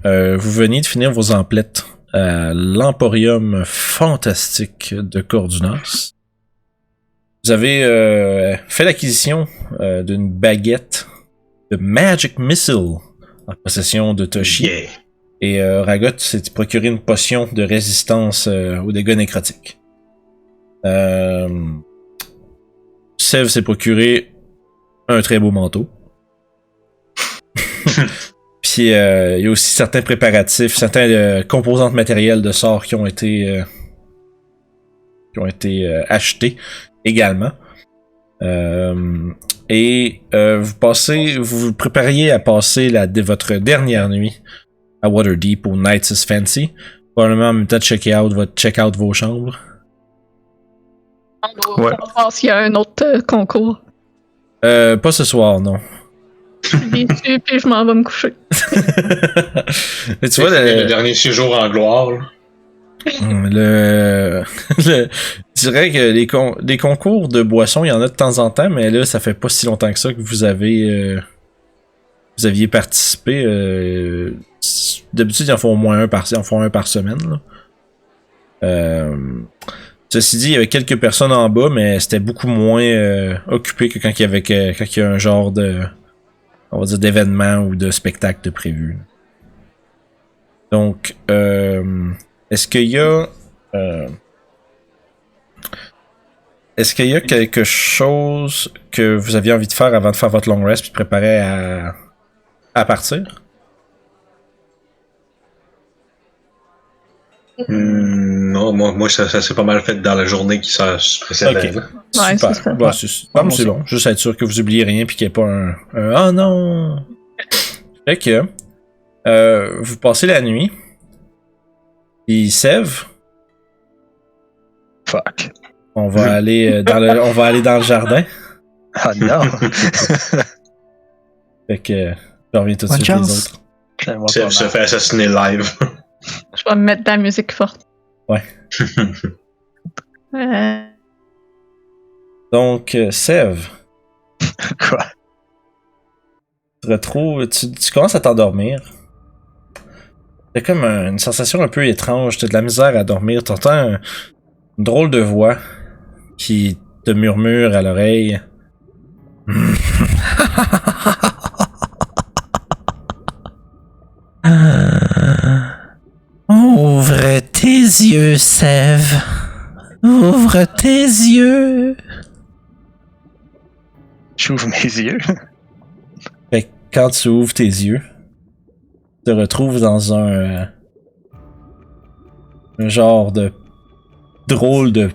vous veniez de finir vos emplettes à l'Emporium fantastique de Cordunas. Vous avez fait l'acquisition d'une baguette de Magic Missile en possession de Toshi. Yeah. Et Ragot s'est procuré une potion de résistance aux dégâts nécrotiques. Sev s'est procuré un très beau manteau. Puis il y a aussi certains préparatifs, certaines composantes matérielles de sorts qui ont été achetés également. Et vous vous prépariez à passer votre dernière nuit à Waterdeep au Knights is Fancy. Probablement en même temps de check out vos chambres. On va voir s'il y a un autre concours. Pas ce soir, non. Je suis déçu, puis je m'en vais me coucher. Mais tu vois, le dernier séjour en gloire. Je dirais que les concours de boissons, il y en a de temps en temps, mais là, ça fait pas si longtemps que ça que vous aviez participé. D'habitude, ils en font au moins un par semaine. Là. Ceci dit, il y avait quelques personnes en bas, mais c'était beaucoup moins occupé que quand il y a un genre de, on va dire, d'événement ou de spectacle de prévu. Donc, est-ce qu'il y a quelque chose que vous aviez envie de faire avant de faire votre long rest puis de préparer à partir? Non, moi ça s'est pas mal fait dans la journée qui s'est précédée. Okay. Ouais, super. c'est ça. Bah, c'est bon. Juste être sûr que vous oubliez rien puis qu'il n'y ait pas un oh non! Fait que vous passez la nuit. Puis Sev. Fuck. On va aller dans le jardin. Ah non! Fait que je reviens tout de suite les autres. Sev se fait assassiner live. Je vais me mettre de la musique forte. Ouais. Euh, Donc, Sev. Quoi? Tu commences à t'endormir. T'as comme une sensation un peu étrange, t'as de la misère à dormir, t'entends une drôle de voix qui te murmure à l'oreille. Ouvre tes yeux, Sev. Ouvre tes yeux. J'ouvre mes yeux. Fait que quand tu ouvres tes yeux, tu te retrouves dans un genre de drôle de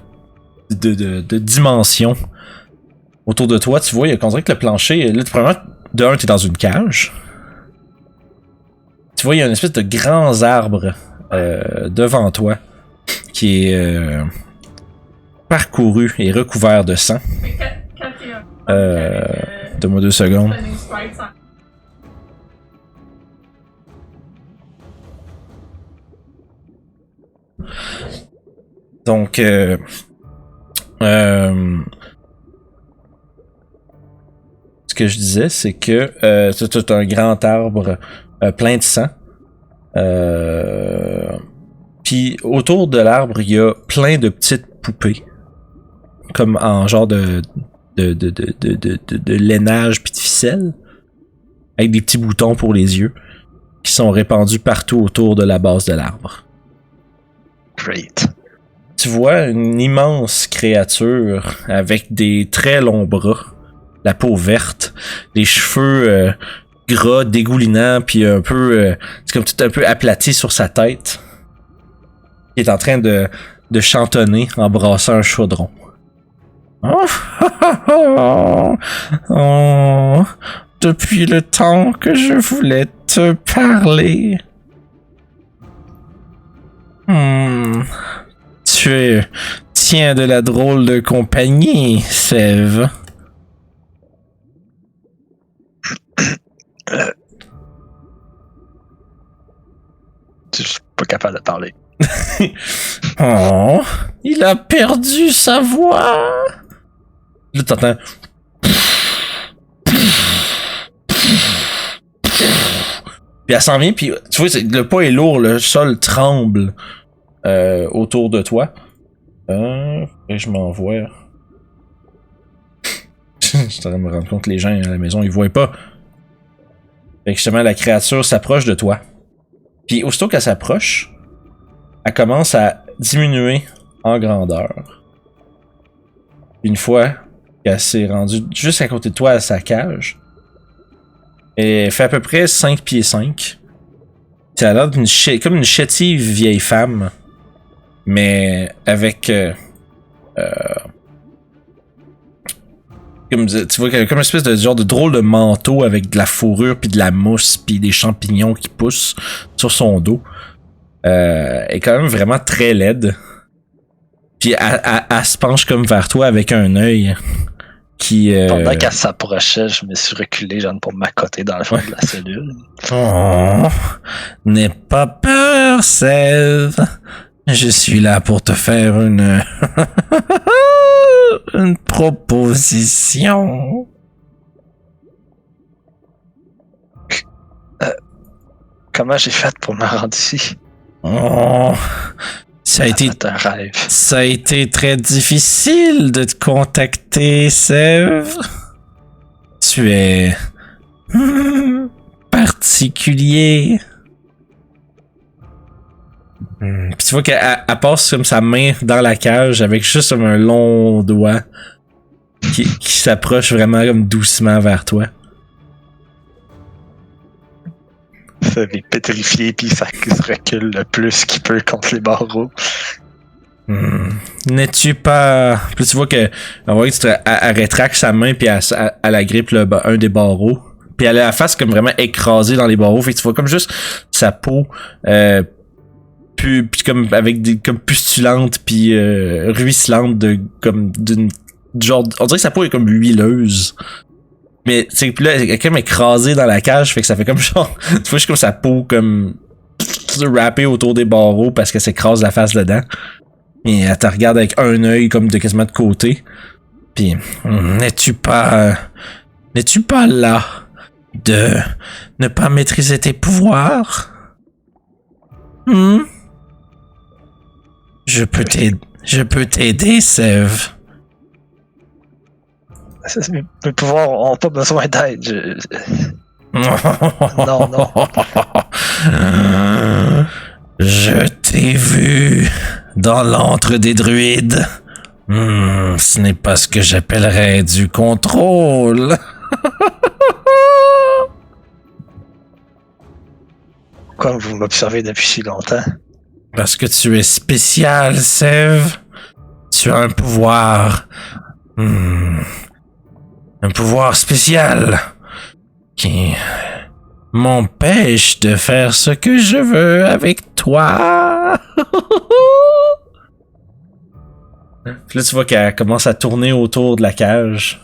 dimension. Autour de toi, tu vois, on dirait que le plancher, là, premièrement, d'un, t'es dans une cage. Tu vois, il y a une espèce de grands arbres devant toi qui est parcouru et recouvert de sang. Donne-moi 2 secondes. Donc, ce que je disais, c'est que c'est un grand arbre plein de sang. Puis autour de l'arbre, il y a plein de petites poupées, comme en genre de lainage puis de ficelle, avec des petits boutons pour les yeux, qui sont répandus partout autour de la base de l'arbre. Great. Tu vois une immense créature avec des très longs bras, la peau verte, les cheveux gras, dégoulinants, puis un peu, c'est comme tout un peu aplati sur sa tête, qui est en train de chantonner en brassant un chaudron. Oh, depuis le temps que je voulais te parler. Tu tiens de la drôle de compagnie, Sev. Je suis pas capable de parler. Oh, il a perdu sa voix. Là, t'entends. Puis elle s'en vient, puis tu vois, le pas est lourd, le sol tremble autour de toi. Et je m'envoie. Je suis en train de me rendre compte que les gens à la maison, ils voient pas. Fait que justement, la créature s'approche de toi. Puis aussitôt qu'elle s'approche, elle commence à diminuer en grandeur. Une fois qu'elle s'est rendue juste à côté de toi à sa cage, elle fait à peu près 5 pieds 5. Ça a l'air comme une chétive vieille femme, mais avec comme tu vois, comme une espèce de genre de drôle de manteau avec de la fourrure puis de la mousse puis des champignons qui poussent sur son dos. Elle est quand même vraiment très laide. Puis elle se penche comme vers toi avec un œil qui... Pendant qu'elle s'approchait, je me suis reculé, genre pour m'accoter dans le fond de la cellule. Oh, n'aie pas peur, Sève. Je suis là pour te faire une proposition. Comment j'ai fait pour me rendre ici? Oh, ça a été très difficile de te contacter, Sève. Tu es particulier. Puis tu vois qu'elle passe comme sa main dans la cage avec juste comme un long doigt qui s'approche vraiment comme doucement vers toi. Ça est pétrifié puis ça se recule le plus qu'il peut contre les barreaux. N'es-tu pas... Puis tu vois que elle rétracte sa main puis elle agrippe un des barreaux. Puis elle a la face comme vraiment écrasée dans les barreaux. Fait que tu vois comme juste sa peau puis comme avec des comme pustulante puis ruisselante d'une genre, on dirait que sa peau est comme huileuse. Mais c'est que là elle est comme écrasée dans la cage, fait que ça fait comme genre tu vois juste comme sa peau comme râpée autour des barreaux parce qu'elle s'écrase la face dedans. Et elle te regarde avec un œil comme de quasiment de côté. Puis n'es-tu pas là de ne pas maîtriser tes pouvoirs? Je peux t'aider, Sève. Mes pouvoirs ont pas besoin d'aide. Non. Je t'ai vu dans l'antre des druides. Ce n'est pas ce que j'appellerais du contrôle. Pourquoi vous m'observez depuis si longtemps? Parce que tu es spécial, Sève. Tu as un pouvoir. Un pouvoir spécial qui m'empêche de faire ce que je veux avec toi. Puis là, tu vois qu'elle commence à tourner autour de la cage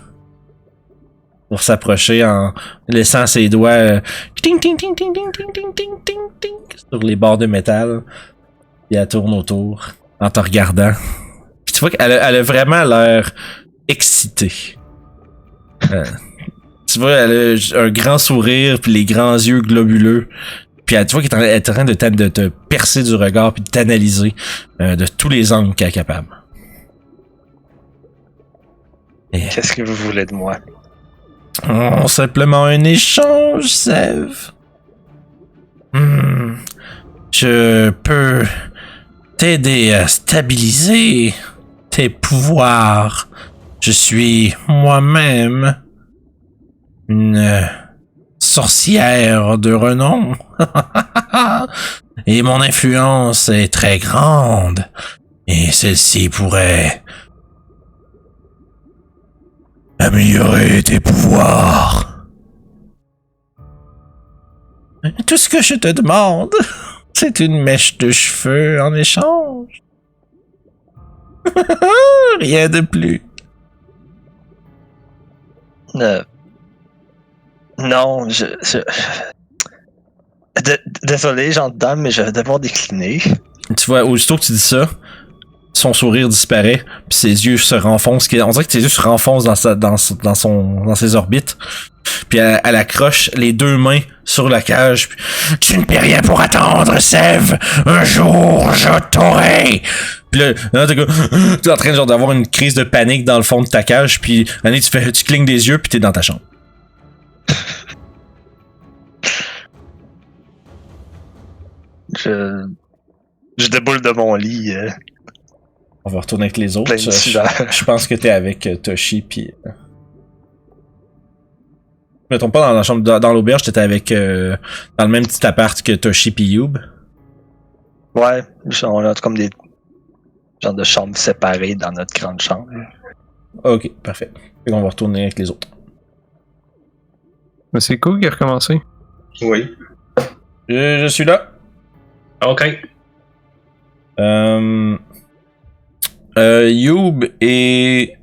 pour s'approcher en laissant ses doigts ting, ting, ting, ting, ting, ting, ting, ting, ting, ting, sur les barres de métal. Et elle tourne autour en te regardant. Puis tu vois qu'elle a vraiment l'air excitée. Tu vois, elle a un grand sourire puis les grands yeux globuleux. Puis tu vois qu'elle est en train de te percer du regard puis de t'analyser de tous les angles qu'elle est capable. Et... Qu'est-ce que vous voulez de moi? Simplement un échange, Sève. Je peux t'aider à stabiliser tes pouvoirs. Je suis moi-même une sorcière de renom. Et mon influence est très grande. Et celle-ci pourrait améliorer tes pouvoirs. Tout ce que je te demande, c'est une mèche de cheveux en échange. Rien de plus. Non, désolé, gens de dame, mais je vais devoir décliner. Tu vois, aussitôt que tu dis ça, son sourire disparaît, puis ses yeux se renfoncent. On dirait que ses yeux se renfoncent dans ses orbites. Puis elle accroche les deux mains sur la cage. Puis, tu ne peux rien pour attendre, Sève. Un jour, je t'aurai. Puis là, t'es en train genre d'avoir une crise de panique dans le fond de ta cage. Puis Annie, tu clignes des yeux, puis t'es dans ta chambre. Je déboule de mon lit. On va retourner avec les autres. Plein de sueur. Je pense que t'es avec Toshi, puis... Je me trompe pas, dans la chambre, dans l'auberge, t'étais avec... dans le même petit appart que Toshi pis Youb. Ouais, on a comme des genres de chambres séparées dans notre grande chambre. Ok, parfait. Fait qu'on va retourner avec les autres. Mais c'est cool qu'il a recommencé. Oui. Je suis là. OK. Youb et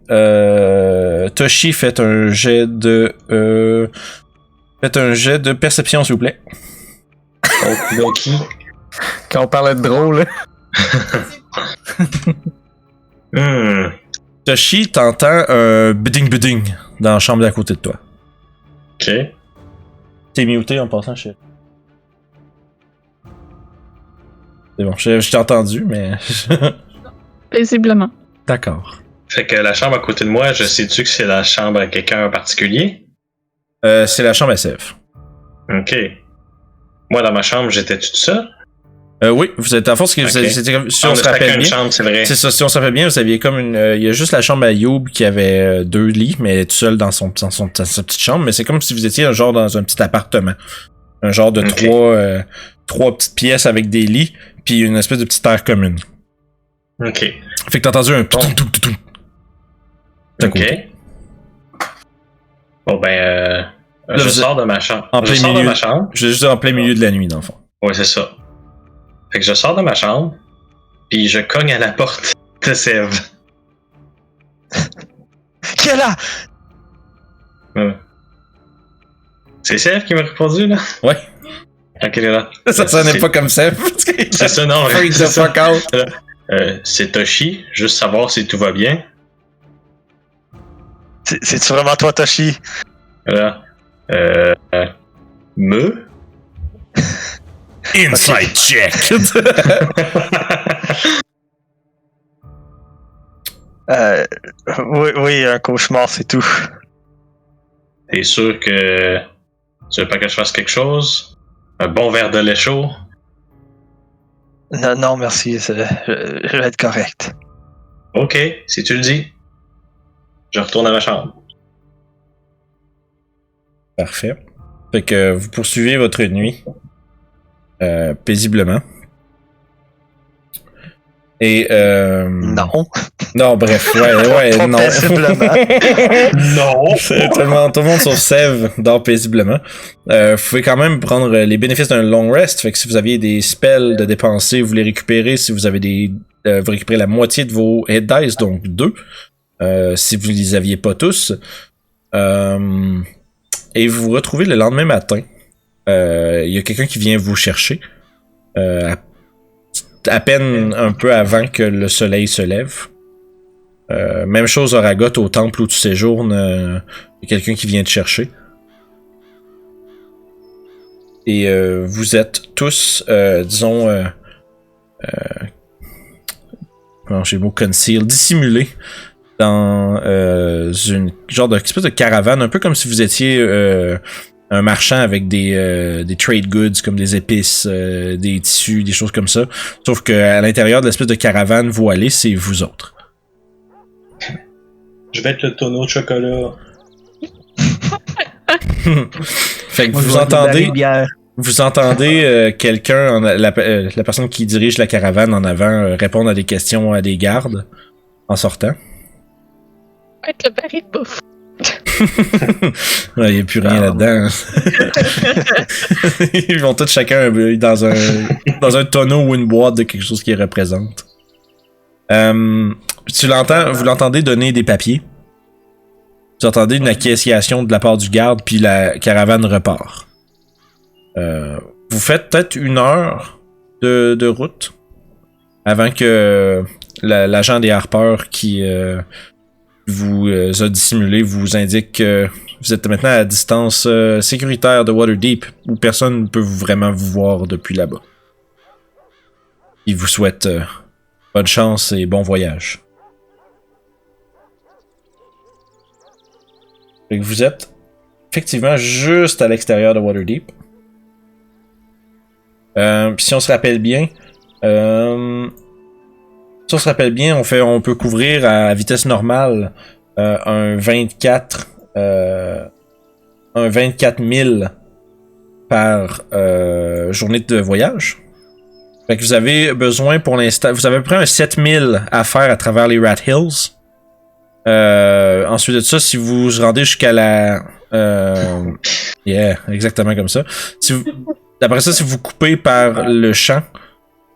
Toshi, faites un jet de perception, s'il vous plaît. Okidoki. Quand on parlait de drôle, Toshi, t'entends un bidding dans la chambre d'à côté de toi. OK. T'es muté en passant, chez. C'est bon, je t'ai entendu, mais... Paisiblement. D'accord. Fait que la chambre à côté de moi, je sais-tu que c'est la chambre à quelqu'un en particulier? C'est la chambre à Sèvres. OK. Moi, dans ma chambre, j'étais tout seul? Oui, vous êtes à force que Okay. c'était comme si On on se a chacun rappelle une bien. chambre, c'est vrai. C'est ça, si on se rappelle bien, vous aviez comme une. Il y a juste la chambre à Youb qui avait 2 lits, mais elle est tout seul dans sa petite chambre. Mais c'est comme si vous étiez dans un petit appartement. Un genre de Ok. trois petites pièces avec des lits, puis une espèce de petite terre commune. OK. Fait que t'as entendu un tout. OK. Bon, ben, Là, je vous sors de ma chambre. en Je plein sors de milieu. ma chambre. Je suis juste en plein milieu de la nuit, dans le fond. Ouais, c'est ça. Fait que je sors de ma chambre, puis je cogne à la porte de Sèvres. Qui est là? C'est Sèvres qui m'a répondu, là? Ouais. Ok, là. Ça sonnait C'est- pas comme ça. C'est ça, non. Freak c'est the ça. fuck out. C'est Toshi, juste savoir si tout va bien. C'est-tu vraiment toi, Toshi? Là. Me? Inside check. Oui, un cauchemar, c'est tout. T'es sûr que tu veux pas que je fasse quelque chose? Un bon verre de lait chaud? Non, merci, je vais être correct. Ok, si tu le dis. Je retourne à ma chambre. Parfait. Fait que vous poursuivez votre nuit paisiblement. Et Non. Non, bref, ouais, Pas non. paisiblement. Non! Tout le monde sauf Sèvres dort paisiblement. Vous pouvez quand même prendre les bénéfices d'un long rest. Fait que si vous aviez des spells de dépenser, vous les récupérez. Si vous avez vous récupérez la moitié de vos head dice, donc 2. Si vous les aviez pas tous. Et vous vous retrouvez le lendemain matin. Il y a quelqu'un qui vient vous chercher. À peine un peu avant que le soleil se lève. Même chose Oragot, au temple où tu séjournes, il y a quelqu'un qui vient te chercher. Et vous êtes tous, disons, j'ai le mot conceal, dissimulés dans une genre d'espèce de caravane, un peu comme si vous étiez un marchand avec des trade goods comme des épices, des tissus, des choses comme ça. Sauf qu'à l'intérieur de l'espèce de caravane voilée, c'est vous autres. Je vais être le tonneau de chocolat. Fait que Moi, je vous vais vous barrer entendez, une bière. vous entendez quelqu'un, la personne qui dirige la caravane en avant, répondre à des questions à des gardes en sortant. Être le baril de bouffe. Il n'y a plus rien là-dedans. Ils vont tous chacun dans un tonneau ou une boîte de quelque chose qui les représente. Vous l'entendez donner des papiers. Vous entendez une acquiesciation de la part du garde, puis la caravane repart. Vous faites peut-être 1 heure de route avant que l'agent des Harpeurs qui vous a dissimulé vous indique que vous êtes maintenant à distance sécuritaire de Waterdeep, où personne ne peut vraiment vous voir depuis là-bas. Il vous souhaite bonne chance et bon voyage. Fait que vous êtes effectivement juste à l'extérieur de Waterdeep. Puis si on se rappelle bien, on peut couvrir à vitesse normale un 24 000 par journée de voyage. Fait que vous avez besoin pour l'instant, vous avez à peu près un 7000 à faire à travers les Rat Hills. Ensuite de ça, si vous vous rendez jusqu'à la... exactement comme ça. D'après ça, si vous coupez par le champ,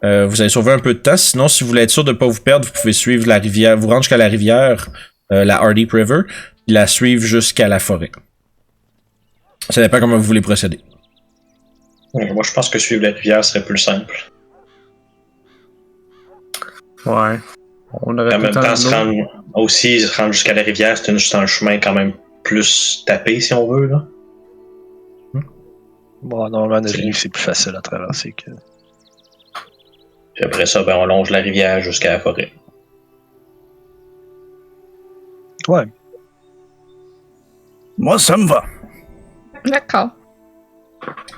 vous allez sauver un peu de temps. Sinon, si vous voulez être sûr de ne pas vous perdre, vous pouvez suivre la rivière, vous rendre jusqu'à la rivière, la Hardeep River, puis la suivre jusqu'à la forêt. Ça dépend comment vous voulez procéder. Moi, je pense que suivre la rivière serait plus simple. Ouais. On aurait En même temps, se rendre jusqu'à la rivière, c'est juste un chemin quand même plus tapé, si on veut, là. Bon, normalement, la rive, c'est plus facile à traverser que... Puis après ça, on longe la rivière jusqu'à la forêt. Ouais. Moi, ça me va. D'accord.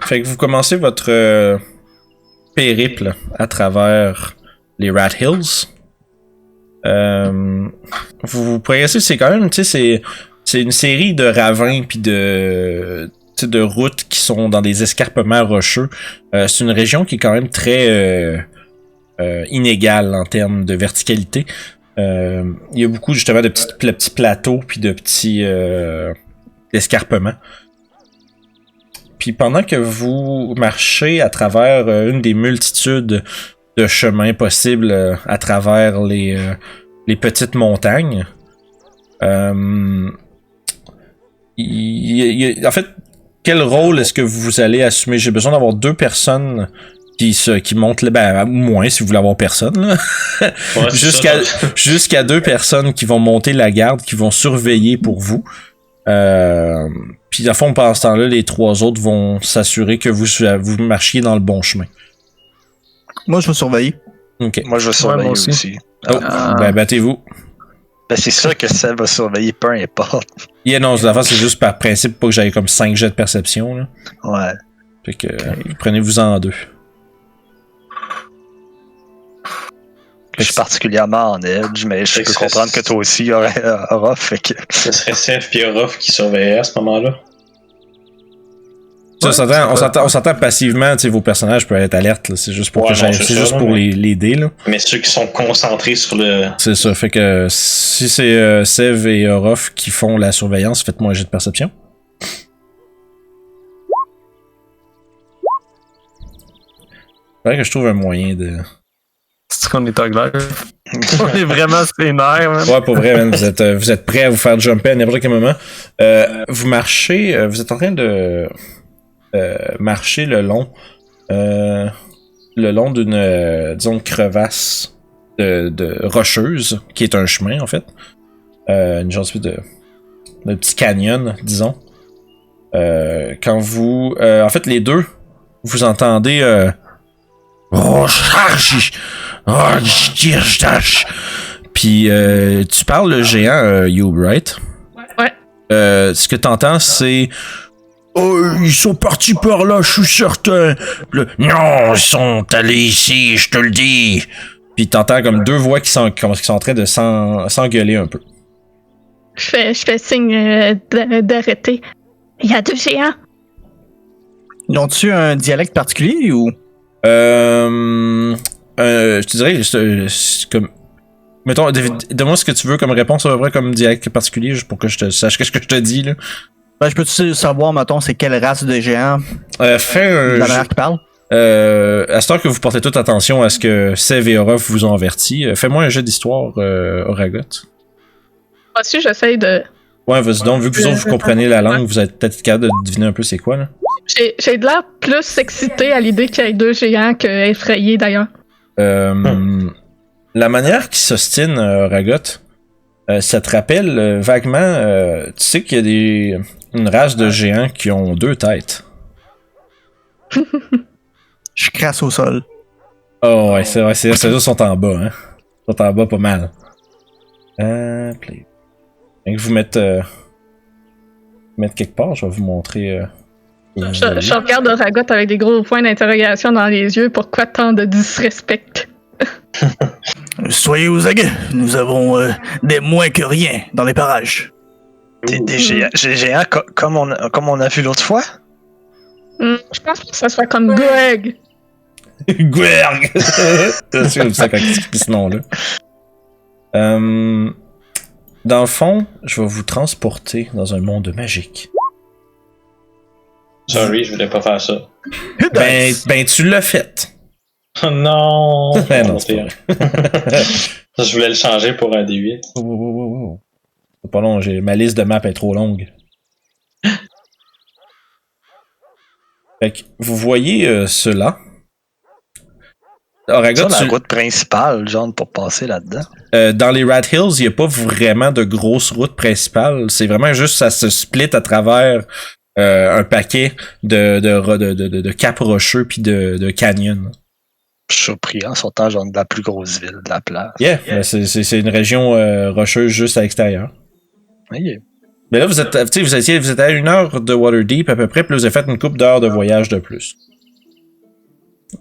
Fait que vous commencez votre périple à travers les Rat Hills. Vous progressez, c'est quand même, tu sais, c'est une série de ravins puis de routes qui sont dans des escarpements rocheux. C'est une région qui est quand même très inégale en termes de verticalité. Il y a beaucoup justement de petits plateaux puis de petits escarpements. Puis pendant que vous marchez à travers une des multitudes de chemins possibles à travers les petites montagnes, en fait, quel rôle est-ce que vous allez assumer? J'ai besoin d'avoir 2 personnes qui montent moins si vous voulez avoir personne là. Ouais, jusqu'à 2 personnes qui vont monter la garde, qui vont surveiller pour vous. Puis à fond, pendant ce temps-là, les 3 autres vont s'assurer que vous marchiez dans le bon chemin. Moi, je vais surveiller. Ok. Moi, je vais surveiller aussi. Oh, battez-vous. Ben, c'est sûr que ça va surveiller, peu importe. Non, c'est juste par principe, pas que j'aille comme 5 jets de perception, là. Ouais. Fait que, prenez-vous en 2. Je suis particulièrement en edge, mais je peux comprendre que toi aussi, Orof, fait que... Ce serait Seth et Orof qui surveilleraient à ce moment-là. On s'entend passivement, tu sais, vos personnages peuvent être alertes, là. C'est juste pour c'est juste pour les dés, là. Mais ceux qui sont concentrés sur le... C'est ça, fait que si c'est Sev et Orof qui font la surveillance, faites-moi un jet de perception. Faudrait que je trouve un moyen de... C'est qu'on est en glace. On est vraiment sénère, man. Ouais, pour vrai, man, vous êtes prêts à vous faire jumper à n'importe quel moment. Vous marchez, vous êtes en train de marcher le long d'une, disons, crevasse de rocheuse, qui est un chemin, en fait. Une genre de petit canyon, disons. Quand vous... en fait, les deux, vous entendez... Puis tu parles le géant Youb, right? Ouais. Ce que t'entends, c'est... Oh, ils sont partis par là, je suis certain. Non, ils sont allés ici, je te le dis. Puis t'entends comme 2 voix qui sont en train de s'engueuler un peu. Je fais signe d'arrêter. Il y a 2 géants. Ils ont-tu un dialecte particulier ou... je te dirais, c'est comme... Mettons, donne-moi ce que tu veux comme réponse à peu près comme dialecte particulier, juste pour que je te sache qu'est-ce que je te dis, là. Ben, je peux-tu savoir, mettons, c'est quelle race de géants fais un... la manière qui parle? À ce temps que vous portez toute attention à ce que Sev et Orof vous ont averti, fais-moi un jet d'histoire, Oragot. Moi aussi, j'essaye de... Ouais, vas-y donc, vu que vous autres, vous comprenez la langue, vous êtes peut-être capable de deviner un peu c'est quoi, là. J'ai de l'air plus excité à l'idée qu'il y ait 2 géants que effrayé, d'ailleurs. La manière qu'il s'ostine, Ragot, ça te rappelle vaguement... tu sais qu'il y a une race de géants qui ont 2 têtes. Je crasse au sol. Oh ouais, c'est vrai, ceux-là sont en bas, hein. Ils sont en bas pas mal. Play. Vous mettre quelque part, je vais vous montrer... Je regarde Ragot avec des gros points d'interrogation dans les yeux. Pourquoi tant de disrespect? Soyez aux aguets, nous avons des moins que rien dans les parages. Des géants comme on a vu l'autre fois? Je pense que ça soit comme Greg. Gwerg! C'est sûr, ça quand il dit ce nom-là. Dans le fond, je vais vous transporter dans un monde magique. Sorry, je voulais pas faire ça. Ben tu l'as fait. Oh non! Ben non, c'est pas vrai. Je voulais le changer pour un D8. C'est pas long, ma liste de maps est trop longue. Fait que vous voyez cela. Regarde la route principale, genre, pour passer là-dedans. Dans les Rat Hills, il n'y a pas vraiment de grosse route principale. C'est vraiment juste ça se split à travers un paquet de caps rocheux puis de canyons. Je suis surpris en sortant genre de la plus grosse ville de la place. Yeah. C'est une région rocheuse juste à l'extérieur. Yeah. Mais là, vous êtes à 1 heure de Waterdeep à peu près, puis vous avez fait une couple d'heures de voyage de plus.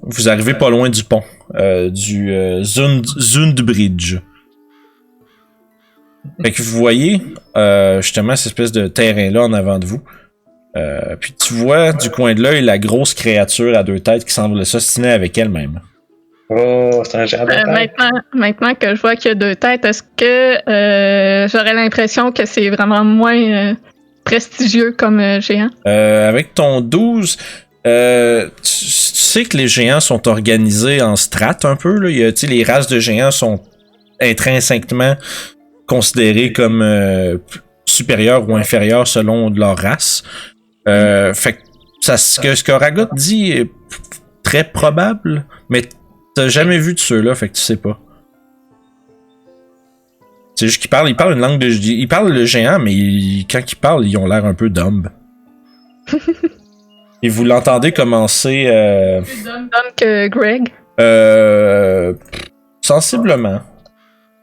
Vous arrivez pas loin du pont, du Zund Bridge. Fait que vous voyez justement cette espèce de terrain-là en avant de vous. Puis tu vois du coin de l'œil la grosse créature à 2 têtes qui semble s'ostiner avec elle-même. Oh, c'est un géant. Maintenant que je vois qu'il y a 2 têtes, est-ce que j'aurais l'impression que c'est vraiment moins prestigieux comme géant? Avec ton 12, tu sais que les géants sont organisés en strates un peu. Là. Les races de géants sont intrinsèquement considérées comme supérieures ou inférieures selon leur race. Fait que ce que Ragot dit est très probable, mais t'as jamais vu de ceux-là, fait que tu sais pas. C'est juste qu'il parle une langue de... Il parle le géant, mais quand il parle, ils ont l'air un peu dumb. Et vous l'entendez commencer... Plus dumb que Greg? Sensiblement.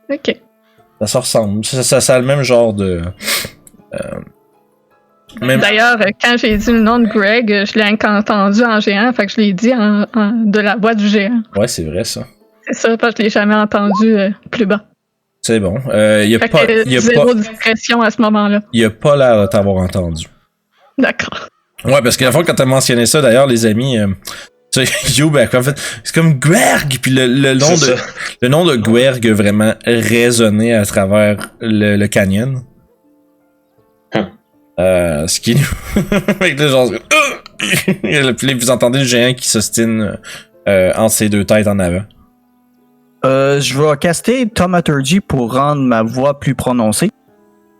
Ok. Ça se ressemble. Ça a le même genre de... D'ailleurs, quand j'ai dit le nom de Greg, je l'ai entendu en géant, fait que je l'ai dit de la voix du géant. Ouais, c'est vrai ça. C'est ça, parce que je l'ai jamais entendu plus bas. C'est bon. Y a fait pas, que y a zéro pas, discrétion à ce moment-là. il a pas l'air de t'avoir entendu. D'accord. Ouais, parce que la fois quand t'as mentionné ça, d'ailleurs, les amis, tu sais, Youb, en fait, c'est comme Gwerg, puis le nom de Gwerg a vraiment résonné à travers le canyon. Ce qui avec le genre puis vous entendez le géant qui s'ostine entre ses 2 têtes en avant. Je vais caster Thaumaturgy pour rendre ma voix plus prononcée.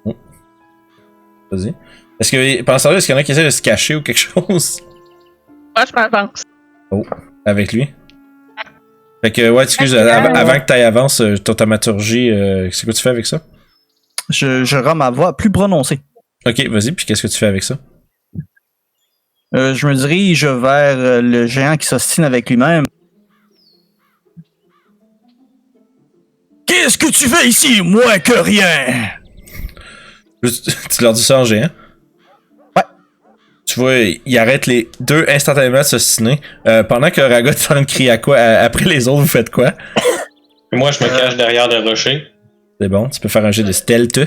Oh. Vas-y. Est-ce que pendant ce temps-là, est-ce qu'il y en a qui essaient de se cacher ou quelque chose? Moi, je m'avance. Oh, avec lui. Fait que ouais, excuse, avant que t'ailles avance, ton Thaumaturgy, c'est quoi tu fais avec ça? Je rends ma voix plus prononcée. Ok, vas-y, puis qu'est-ce que tu fais avec ça? Je me dirige vers le géant qui s'ostine avec lui-même. Qu'est-ce que tu fais ici, moins que rien? Tu leur dis ça en géant? Ouais. Tu vois, il arrête les 2 instantanément de s'ostiner. Pendant que Ragot est en train de crier à quoi? Après les autres, vous faites quoi? Moi, je me cache derrière des rochers. C'est bon, tu peux faire un jet de stealth.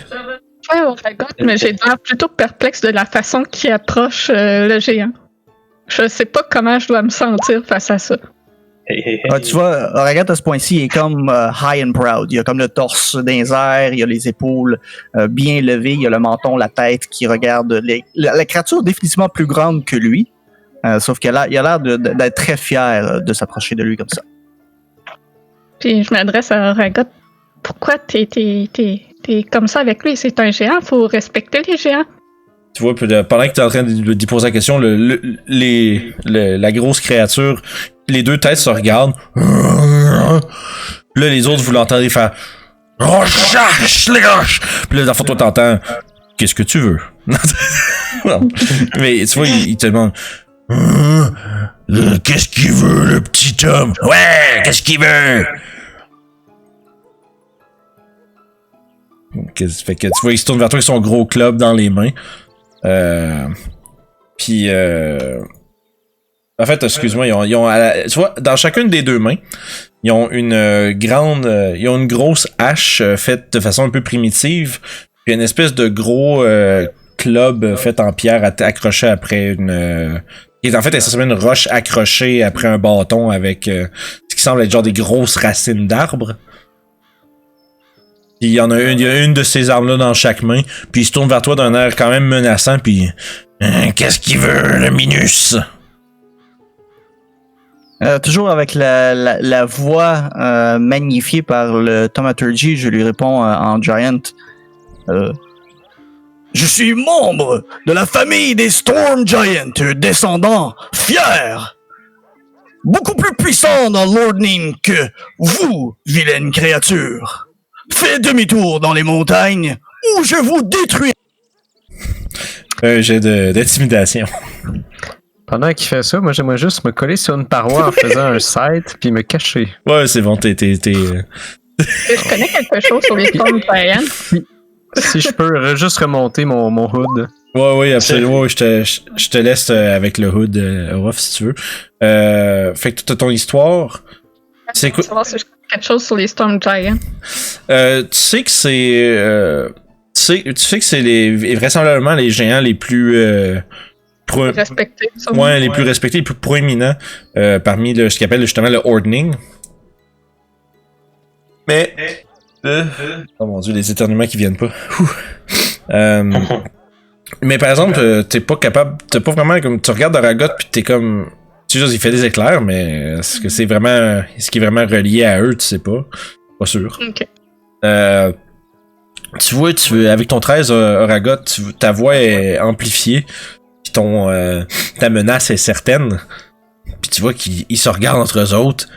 Ouais, on Ragot, mais j'ai l'air plutôt perplexe de la façon qu'il approche le géant. Je sais pas comment je dois me sentir face à ça. Hey. Tu vois, Ragot à ce point-ci il est comme high and proud. Il a comme le torse dans les airs, il a les épaules bien levées, il a le menton, la tête qui regarde. La créature est définitivement plus grande que lui, sauf qu'il a l'air d'être très fier de s'approcher de lui comme ça. Puis je m'adresse à Ragot. Pourquoi t'es comme ça avec lui? C'est un géant, faut respecter les géants. Tu vois, pendant que tu es en train d'y poser la question, la grosse créature, les 2 têtes se regardent. Puis là, les autres, vous l'entendez faire roche, les roches. Puis là, dans le fond, toi, t'entends qu'est-ce que tu veux? Non. Mais tu vois, il te demande qu'est-ce qu'il veut, le petit homme? Ouais, qu'est-ce qu'il veut? Fait que tu vois, il se tourne vers toi avec son gros club dans les mains. Puis en fait, excuse-moi, ils ont tu vois, dans chacune des deux mains, ils ont une grosse hache faite de façon un peu primitive, puis une espèce de gros club fait en pierre accroché après une qui est en fait essentiellement une roche accrochée après un bâton avec ce qui semble être genre des grosses racines d'arbres. Puis il y a une de ces armes-là dans chaque main, puis il se tourne vers toi d'un air quand même menaçant, puis qu'est-ce qu'il veut, le Minus? Toujours avec la voix magnifiée par le Thaumaturgy, je lui réponds en Giant. Je suis membre de la famille des Storm Giants, descendant fier, beaucoup plus puissant dans Lordning que vous, vilaine créature. Faites demi-tour dans les montagnes ou je vous détruis. J'ai d'intimidation. Pendant qu'il fait ça, moi j'aimerais juste me coller sur une paroi en faisant un sight puis me cacher. Ouais, c'est bon, t'es. Je connais quelque chose sur les Storm Giants. Si je peux juste remonter mon hood. Ouais, absolument. Ouais, je te laisse avec le hood off si tu veux. Fait que t'as ton histoire. C'est quoi? Savoir si je connais quelque chose sur les Storm Giants. Tu sais que c'est. Tu sais que c'est vraisemblablement les géants les plus. Respectés. Ouais, les plus respectés, les plus proéminents parmi ce qu'ils appelle justement le Ordning. Mais. Oh mon dieu, les éternuements qui viennent pas. Mais par exemple, t'es pas capable. T'es pas vraiment comme. Tu regardes Aragot pis t'es comme. Tu sais, il fait des éclairs, mais est-ce que c'est vraiment. Est-ce qu'il est vraiment relié à eux, tu sais pas. Pas sûr. Ok. Tu vois, avec ton 13 Aragot, ta voix est amplifiée. Pis ta menace est certaine. Puis tu vois qu'ils se regardent entre eux autres.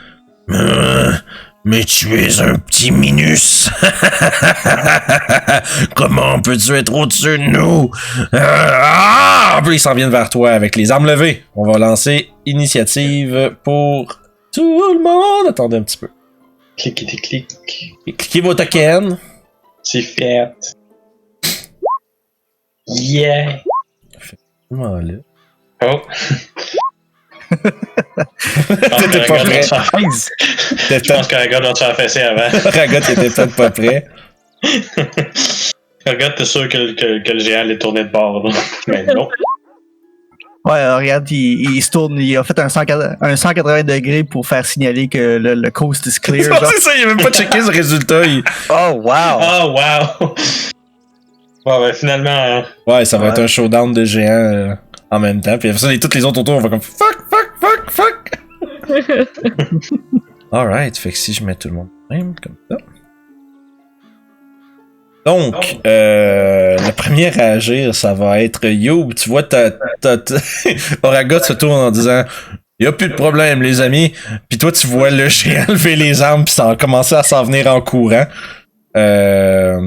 Mais tu es un petit Minus. Comment peux-tu être au-dessus de nous? Puis ils s'en viennent vers toi avec les armes levées. On va lancer initiative pour tout le monde. Attendez un petit peu. Clic. Cliquez vos tokens. C'est fait. Yeah. Voilà. Oh. T'étais pas prêt. Je pense que Ragot doit te faire fesser avant. Ragot était peut-être pas prêt. Ragot, t'es sûr que le géant allait tourner de bord, là. Mais non. Ouais, regarde, il se tourne, il a fait un 180 degrés pour faire signaler que le coast is clear. C'est ça, il a même pas checké ce résultat. Oh, wow! Oh, wow! Bon, ben finalement. Ouais, ça va être un showdown de géants en même temps. Puis après ça, toutes les autres autour, on va comme fuck! Alright, fait que si je mets tout le monde même, comme ça. Donc, le premier à agir, ça va être Youb. Tu vois, Oragot se tourne en disant « Y'a plus de problème, les amis. » Puis toi, tu vois le géant lever les armes puis ça a commencé à s'en venir en courant. Yeah.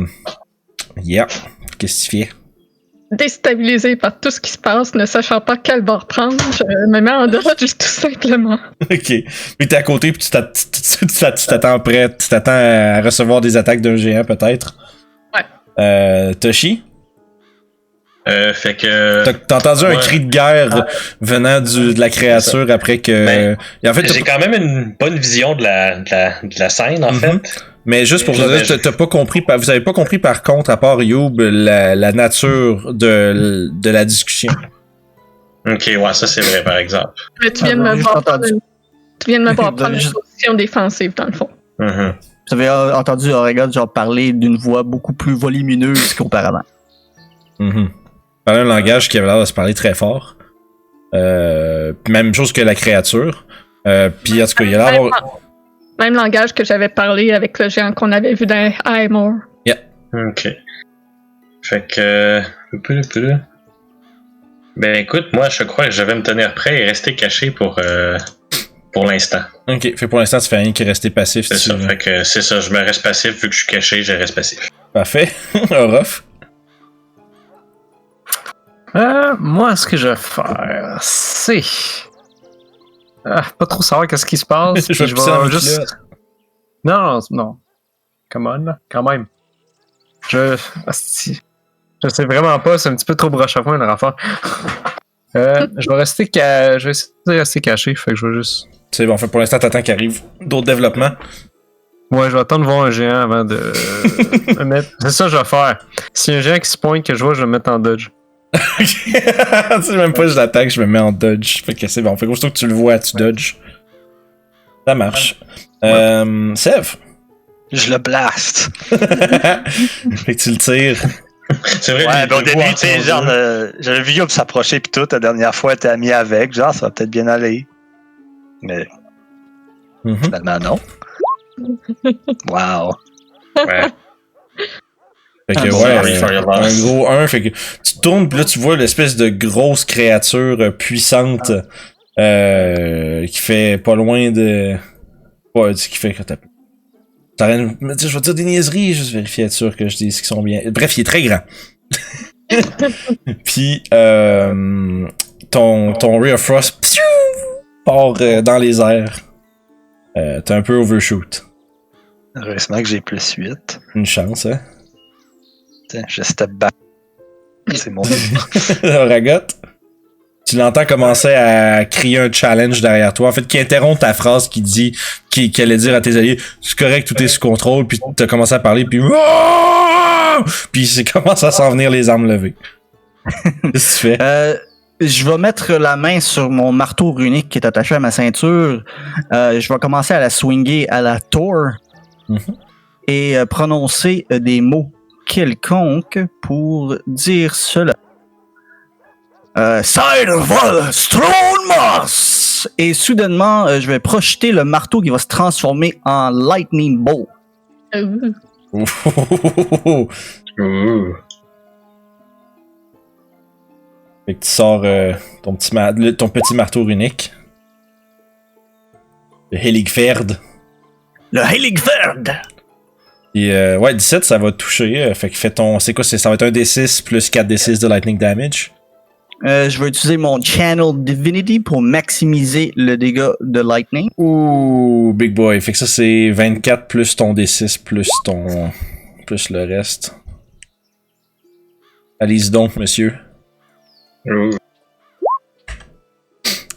Qu'est-ce que tu fais? Déstabilisé par tout ce qui se passe, ne sachant pas quel bord prendre, je me mets en dodge tout simplement. Ok. Puis t'es à côté puis tu t'attends prêt. Tu t'attends à recevoir des attaques d'un géant, peut-être. Ouais. Toshi? Fait que. T'as entendu un cri de guerre venant de la créature après que. Ben, en fait, j'ai quand même une bonne vision de la scène, en fait. Mais juste pour te dire, t'as pas compris, vous avez pas compris par contre, à part Youb, la nature de la discussion. Ok, ouais, ça c'est vrai par exemple. Mais tu viens de me voir prendre une position défensive, dans le fond. Mm-hmm. Vous avez entendu Oregon genre parler d'une voix beaucoup plus volumineuse qu'auparavant. Parlait un langage qui avait l'air de se parler très fort. Même chose que la créature. Puis en tout cas, il y a l'air même langage que j'avais parlé avec le géant qu'on avait vu dans Highmore. Yeah. Ok. Fait que. Ben écoute, moi je crois que je vais me tenir prêt et rester caché pour pour l'instant. Ok, fait pour l'instant, tu fais rien qui est resté passif. C'est ça, fait que c'est ça, je me reste passif, vu que je suis caché, je reste passif. Parfait. Orof. Moi, ce que je vais faire, c'est... pas trop savoir qu'est-ce qui se passe. Je vais pisser dans mes culottes. Non. Come on, là, quand même. Je sais vraiment pas, c'est un petit peu trop broche à point leur affaire. Je vais essayer de rester caché, fait que je vais juste... C'est bon, fait pour l'instant, t'attends qu'il arrive d'autres développements. Ouais, je vais attendre de voir un géant avant de me mettre... C'est ça que je vais faire. Si y a un géant qui se pointe que je vois, je vais me mettre en dodge. C'est même pas je l'attaque, je me mets en dodge. Fait que c'est bon, fait que aussitôt que tu le vois, tu dodges. Ça marche. Sev. Je le blast. Fait que tu le tires. C'est vrai, Ouais, les ben au deux début, voix tu sais, sont genre, deux. j'avais vu Yob s'approcher pis tout, la dernière fois, t'es mis avec, genre, ça va peut-être bien aller. Mais finalement, non. Wow. Ouais. Fait que un gros 1, fait que tu tournes pis là tu vois l'espèce de grosse créature puissante qui fait pas loin de... Ouais, qui fait quand je vais dire des niaiseries, juste vérifier être sûr que je dis ce qui sont bien. Bref, il est très grand. Puis ton Ray of Frost part dans les airs. T'es un peu overshoot. Heureusement que j'ai plus 8. Une chance, hein? Tiens, je step back. C'est mon Ragot, tu l'entends commencer à crier un challenge derrière toi, en fait, qui interrompt ta phrase qui dit, qui allait dire à tes alliés, c'est correct, tout est sous contrôle, puis t'as commencé à parler, puis puis c'est commence à s'en venir les armes levées. Qu'est-ce que tu fais? Je vais mettre la main sur mon marteau runique qui est attaché à ma ceinture. Je vais commencer à la swinger à la Thor et prononcer des mots quelconques pour dire cela. Sideval Stronmas! Et soudainement, je vais projeter le marteau qui va se transformer en Lightning Bolt. Ouh. Fait que tu sors ton petit marteau runique. Le Heligferd. Le Heligferd! Et ouais, 17, ça va te toucher. Fait que fais ton... C'est quoi? Ça va être un D6 plus 4D6 de lightning damage. Je vais utiliser mon Channel Divinity pour maximiser le dégât de Lightning. Ouh, big boy. Fait que ça, c'est 24 plus ton D6 plus le reste. Allez-y donc, monsieur. Ouh.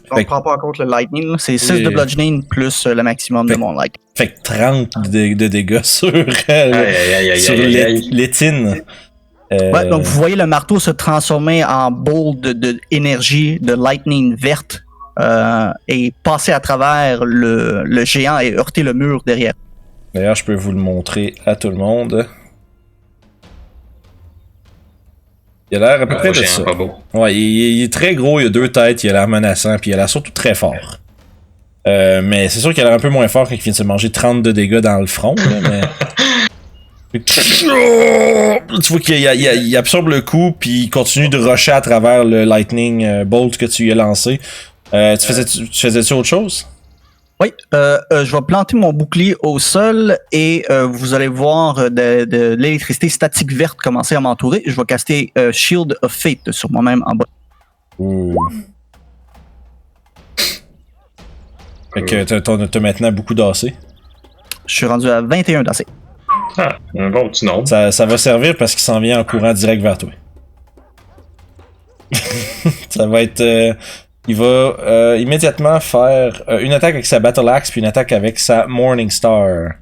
On prend pas en compte le Lightning, là. C'est 6 de bludgeoning plus le maximum de mon Lightning. Fait que 30 de dégâts sur l'étine. Ouais, donc vous voyez le marteau se transformer en boule de énergie, de lightning verte, et passer à travers le géant et heurter le mur derrière. D'ailleurs, je peux vous le montrer à tout le monde. Il a l'air à peu près de ça. Pas beau. Ouais, il est très gros, il a 2 têtes, il a l'air menaçant, puis il a l'air surtout très fort. Mais c'est sûr qu'il a l'air un peu moins fort quand il vient de se manger 30 de dégâts dans le front, là, mais... Tu vois qu'il absorbe le coup, puis il continue de rusher à travers le lightning bolt que tu lui as lancé. Tu faisais-tu autre chose? Oui, je vais planter mon bouclier au sol et vous allez voir de l'électricité statique verte commencer à m'entourer. Je vais caster Shield of Fate sur moi-même en bas. Ouh. Fait que t'as maintenant beaucoup d'AC. Je suis rendu à 21 d'AC. Ah, un bon petit nombre. Ça va servir parce qu'il s'en vient en courant direct vers toi. Ça va être... il va immédiatement faire une attaque avec sa Battle Axe puis une attaque avec sa Morning Star.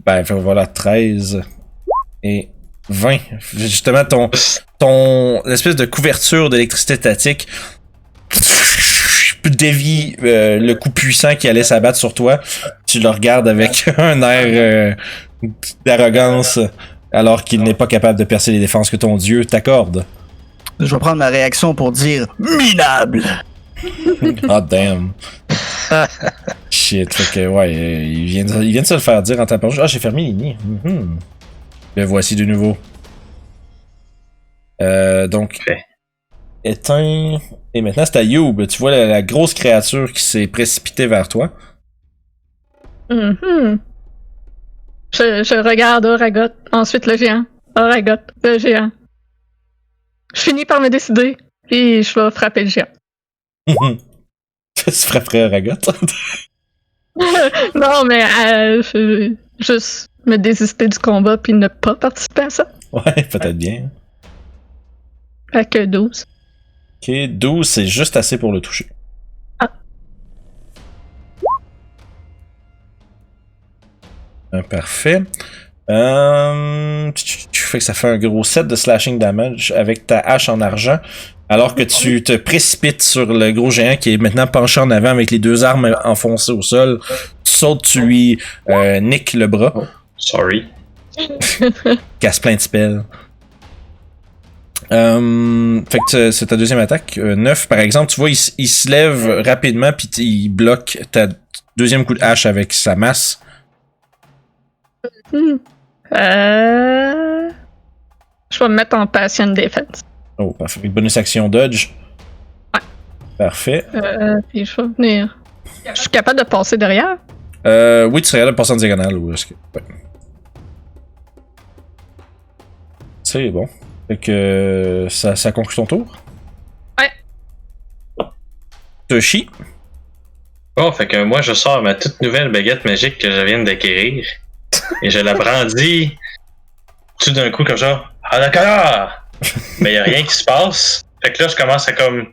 Voilà, 13 et 20. Justement, ton espèce de couverture d'électricité statique dévie le coup puissant qui allait s'abattre sur toi. Tu le regardes avec un air d'arrogance alors qu'il n'est pas capable de percer les défenses que ton dieu t'accorde. Je vais prendre ma réaction pour dire minable. Ah damn. Shit, fait que ouais, il vient de se le faire dire en tapant. Ah, j'ai fermé l'ennemi. Le voici de nouveau. Donc, éteint. Et maintenant, c'est à Youb. Tu vois la grosse créature qui s'est précipitée vers toi. Je regarde Oragot, ensuite le géant. Oragot, le géant. Je finis par me décider, puis je vais frapper le géant. Tu frapperais Oragot? Non, mais juste me désister du combat puis ne pas participer à ça. Ouais, peut-être bien. Fait que 12. Ok, 12, c'est juste assez pour le toucher. Ah. Parfait. Fait que ça fait un gros set de slashing damage avec ta hache en argent. Alors que tu te précipites sur le gros géant qui est maintenant penché en avant avec les deux armes enfoncées au sol. Tu sautes, tu lui niques le bras. Oh, sorry. Casse plein de spells. Fait que c'est ta deuxième attaque. 9 par exemple. Tu vois, il se lève rapidement puis il bloque ta deuxième coup de hache avec sa masse. Je vais me mettre en passion defense. Oh, parfait. Bonus action dodge. Ouais. Parfait. Puis je vais venir. Je suis capable de passer derrière? Oui, tu serais capable de passer en diagonale. Ou est-ce que... ouais. C'est bon. Fait que ça conclut ton tour? Ouais. Toshi? Bon, fait que moi, je sors ma toute nouvelle baguette magique que je viens d'acquérir. Et je la brandis tout d'un coup comme ça. Ah d'accord! Mais y a rien qui se passe. Fait que là, je commence à comme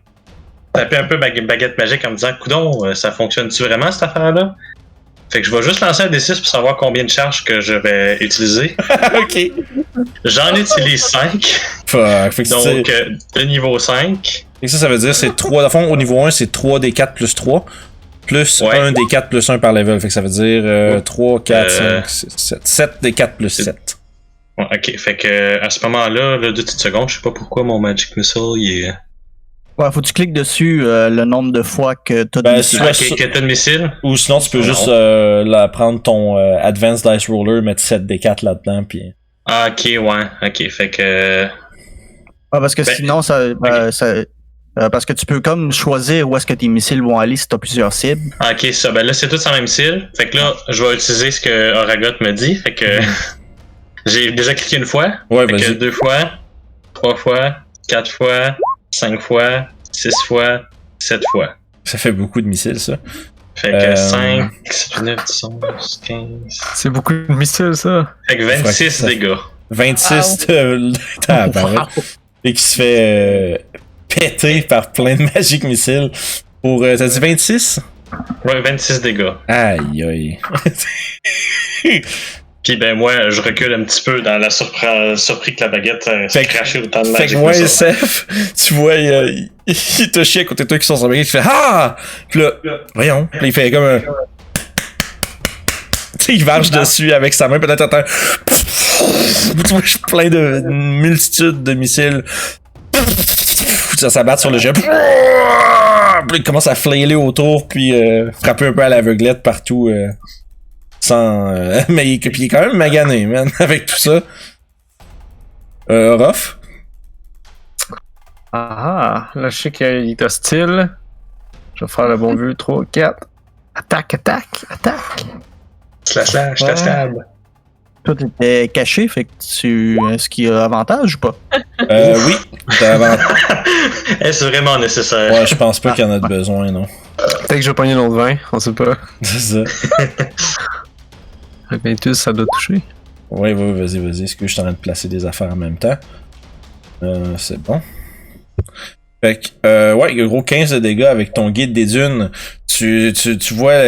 taper un peu ma baguette magique en me disant coudonc, ça fonctionne-tu vraiment cette affaire-là? Fait que je vais juste lancer un D6 pour savoir combien de charges que je vais utiliser. Ok. J'en utilise 5. Fait que Donc, de niveau 5. Et ça veut dire c'est 3. Dans le fond, au niveau 1, c'est 3 des 4 plus 3. Plus Ouais. 1 des 4 plus 1 par level. Fait que ça veut dire 3, 4, 5, 6, 7. 7 des 4 plus 7. Ouais, ok, fait que à ce moment-là, là, 2 petites secondes, je sais pas pourquoi mon Magic Missile, il est... Ouais, faut que tu cliques dessus le nombre de fois que t'as Ben, de soit- Ok, que t'as de missile. Ou sinon, tu peux Non. juste prendre ton Advanced Dice Roller, mettre 7 des 4 là-dedans, puis... Ah, ok, ouais, ok, fait que... Ouais, parce que Ben, sinon, parce que tu peux comme choisir où est-ce que tes missiles vont aller si t'as plusieurs cibles. Ah, ok, ça, ben là, c'est tout sur même missile. Fait que là, je vais utiliser ce que Oragot me dit, fait que... J'ai déjà cliqué une fois. Ouais, Fait que vas-y. 2 fois, 3 fois, 4 fois, 5 fois, 6 fois, 7 fois. Ça fait beaucoup de missiles, ça. Fait que 5, 9, 10, 11, 15... C'est beaucoup de missiles, ça. Fait que 26 ça- dégâts. 26 de tabarnak. Et qui se fait péter par plein de Magic Missiles. Pour, t'as dit 26? Ouais, 26 dégâts. Aïe, aïe. Puis ben moi, je recule un petit peu dans la surpris que la baguette s'est Fait que- crachée autant de Fait que Magic moi, Missile. SF, tu vois, il te chie à côté de toi qui sont sur la baguette, il fait Ah! Puis là, voyons. Puis il fait comme un. Tu sais, il marche dessus avec sa main, puis là, t'entends. Tu vois, plein de multitudes de missiles. Ça s'abat sur le jet. Puis il commence à flailer autour, puis frapper un peu à l'aveuglette partout. Sans. Mais il est quand même magané, man, avec tout ça. Ruff? Ah, là, je sais qu'il est hostile. Je vais faire le bon vue. 3, 4. Attaque, attaque, attaque. Slash, Ouais. stab. Toi, t'étais caché, fait que est-ce qu'il y a avantage ou pas? Oui, t'as avantage. Est-ce vraiment nécessaire? Ouais, je pense pas qu'il y en a de besoin, non. Peut-être que je vais pogner l'autre 20, on sait pas. C'est ça. Avec 28, ça doit toucher. Ouais, vas-y. Est-ce que je suis en train de placer des affaires en même temps? C'est bon. Fait que, ouais, gros 15 de dégâts avec ton guide des dunes. Tu vois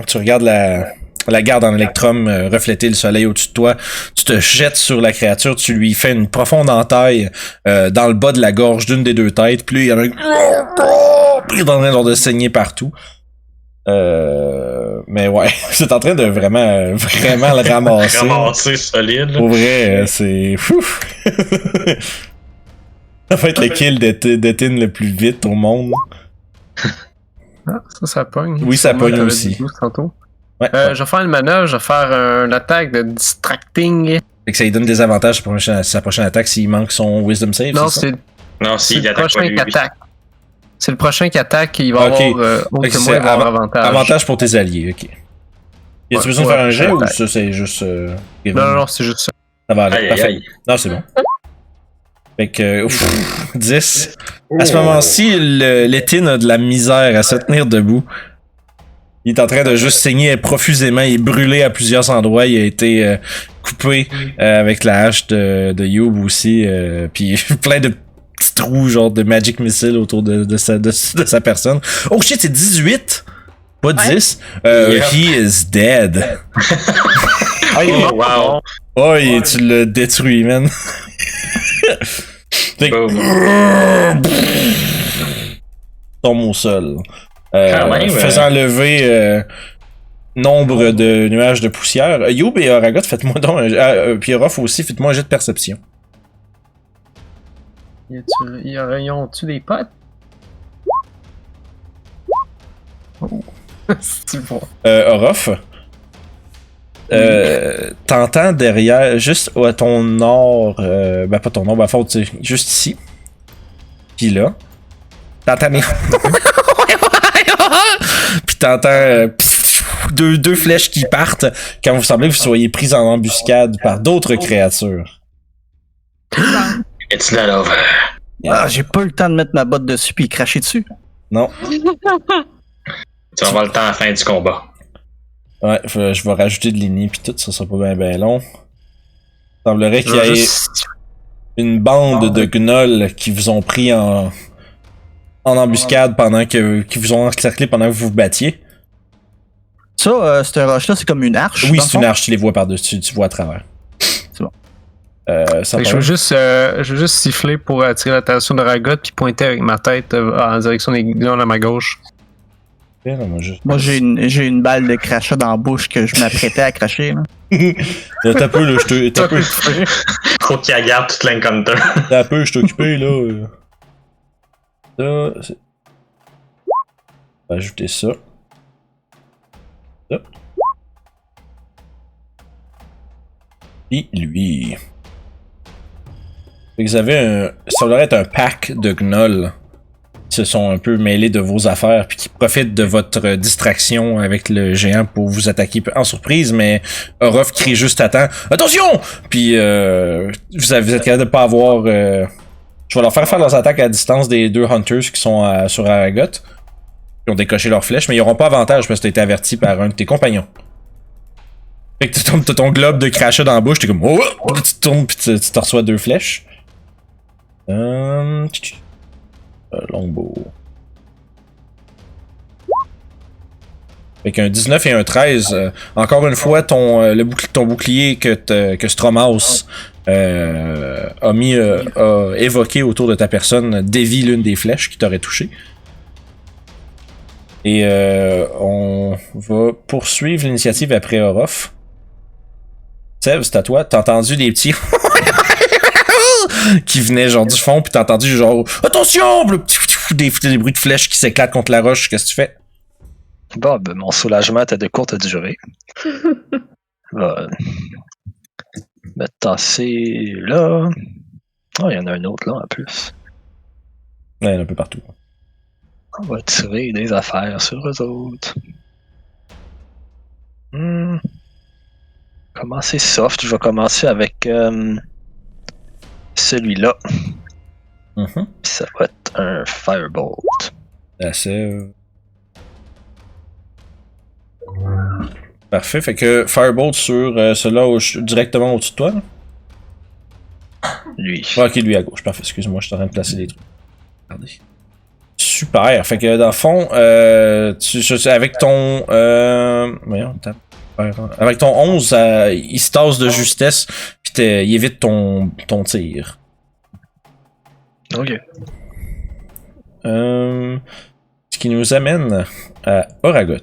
tu regardes la garde en électrum refléter le soleil au-dessus de toi. Tu te jettes sur la créature, tu lui fais une profonde entaille dans le bas de la gorge d'une des deux têtes. Puis là, il y en a un... Puis il est en train de saigner partout. Mais ouais, c'est en train de vraiment le ramasser. Ramasser solide. Pour vrai, c'est... Ouf. Ça va être le kill d'Etin le plus vite au monde. Ah, ça pogne. Oui, ça Sûrement, pogne t'avais aussi. dit 12 tantôt. Ouais. Je vais faire une manœuvre, je vais faire une attaque de distracting Fait que ça lui donne des avantages pour sa prochaine attaque s'il manque son Wisdom Save. Non, c'est ça? Non, c'est s'il le attaque pas prochain lui. qui attaque. C'est le prochain qui attaque, il va Ok. avoir. Fait que Que c'est moi, il va avoir avantage. avantage pour tes alliés, ok. Y a-tu Ouais, besoin de ouais, faire un jet ou attaque. ça c'est juste. Non, c'est juste ça. Ça va aller. Aïe, aïe, Parfait. aïe. Non, c'est bon. Fait que, 10. À ce moment-ci, l'Étine a de la misère à se tenir debout. Il est en train de juste saigner profusément. Il est brûlé à plusieurs endroits. Il a été coupé avec la hache de Youb aussi. Puis plein de petits trous, genre de Magic Missile autour de sa personne. Oh shit, c'est 18! Pas 10. Yep. He is dead. Oh, wow. Oh, tu l'as détruit, man. Fait que- Boom. tombe au sol. Quand même, Faisant lever nombre de nuages de poussière. Youb et Aragot, faites-moi donc puis Orof aussi, faites-moi un jet de perception. Ils ont-tu des potes? Oh. C'est bon. Orof, t'entends derrière, juste à ton nord, ben pas ton nord, ben faut dire, juste ici. Puis là, t'entends mes... Puis t'entends deux flèches qui partent quand vous semblez que vous soyez pris en embuscade par d'autres créatures. It's not over. Ah, j'ai pas eu le temps de mettre ma botte dessus puis cracher dessus. Non. Tu vas avoir le temps à la fin du combat. Ouais, je vais rajouter de lignes pis tout, ça sera pas bien long. Il semblerait qu'il y ait une bande de gnolls qui vous ont pris en embuscade pendant qui vous ont encerclé pendant que vous vous battiez. Ça, cette roche-là, c'est comme une arche. Oui, dans le c'est une fond? arche, tu les vois par-dessus, tu vois à travers. C'est bon. Ça Je veux juste siffler pour attirer l'attention de Ragot puis pointer avec ma tête en direction des gnolls à ma gauche. Moi, j'ai une balle de crachat dans la bouche que je m'apprêtais à cracher. Là. T'as peu, là, t'as peu, Faut qu'il regarde toute l'encounter. t'as peu, je t'ai occupé, là. Ça, c'est... On va ajouter ça. Ça. Et lui. Fait que vous avez ça devrait être un pack de gnolls qui se sont un peu mêlés de vos affaires puis qui profitent de votre distraction avec le géant pour vous attaquer en surprise, mais Orof crie juste à temps. Attention! Puis vous êtes capable de pas avoir... je vais leur faire leurs attaques à distance des deux Hunters qui sont sur Aragot. Qui ont décoché leurs flèches, mais ils auront pas avantage parce que t'as été averti par un de tes compagnons. Fait que t'as ton globe de crachat dans la bouche, t'es comme oh! Tu te tournes pis tu te reçois deux flèches. Longbow. Fait qu'un 19 et un 13. Encore une fois, ton bouclier que Stromaus a évoqué autour de ta personne dévie l'une des flèches qui t'aurait touché. Et on va poursuivre l'initiative après Orof. Seb, c'est à toi. T'as entendu des petits qui venaient genre du fond, puis t'as entendu genre attention, des bruits de flèches qui s'éclatent contre la roche. Qu'est-ce que tu fais? Bon, ben, mon soulagement était de courte durée. Va me tasser là. Oh, il y en a un autre là en plus. Ouais, il y en a un peu partout. On va tirer des affaires sur eux autres. Commencer soft. Je vais commencer avec celui-là. Mm-hmm. Ça va être un Firebolt. Assez. Parfait. Fait que Firebolt sur celui-là directement au-dessus de toi. Là? Lui. Ok, lui à gauche. Parfait. Excuse-moi, je suis en train de placer les trucs. Regardez. Super. Fait que dans le fond, avec ton. Voyons, avec ton 11, il se tasse de justesse, puis il évite ton tir. Ok. Ce qui nous amène à Oragot.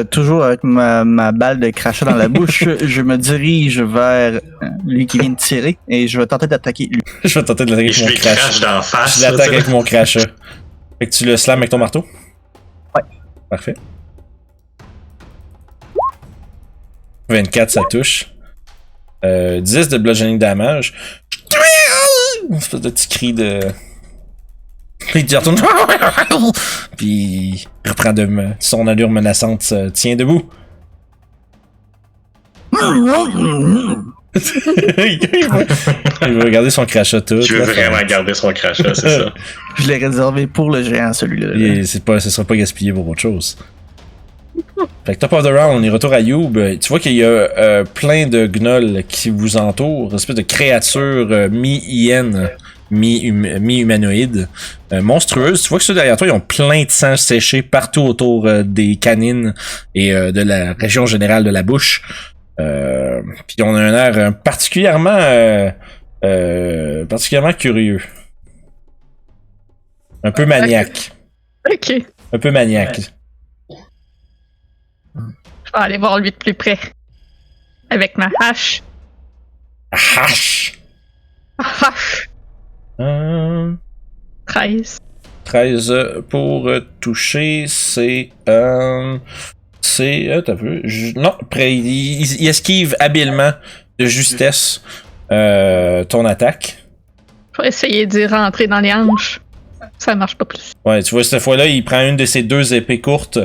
Toujours avec ma balle de crachat dans la bouche, je me dirige vers lui qui vient de tirer et je vais tenter d'attaquer lui. Je vais tenter de l'attaquer avec mon crachat. Crache d'en face. Je l'attaque avec mon crachat. Fait que tu le slams avec ton marteau? Ouais. Parfait. 24, ça touche. 10 de bludgeoning damage. Une espèce de petit cri de... Puis il retourne. Puis il reprend son allure menaçante. Tient debout. Il veut regarder son crachat tout. Tu veux vraiment garder son crachat, c'est ça. Je l'ai réservé pour le géant, celui-là. Et ce sera pas gaspillé pour autre chose. Fait que top of the round, on est retour à Youb. Tu vois qu'il y a plein de gnolls qui vous entourent, une espèce de créatures mi-hyène, mi-humanoïde, monstrueuses. Tu vois que ceux derrière toi, ils ont plein de sang séché partout autour des canines et de la région générale de la bouche. Puis on a un air particulièrement curieux. Un peu maniaque. Ok. Un peu maniaque. Je vais aller voir lui de plus près. Avec ma hache. Hache! Hache. 13. 13 pour toucher, c'est t'as vu? Non, après, il esquive habilement de justesse ton attaque. Je vais essayer d'y rentrer dans les hanches. Ça marche pas plus. Ouais, tu vois, cette fois-là, il prend une de ses 2 épées courtes,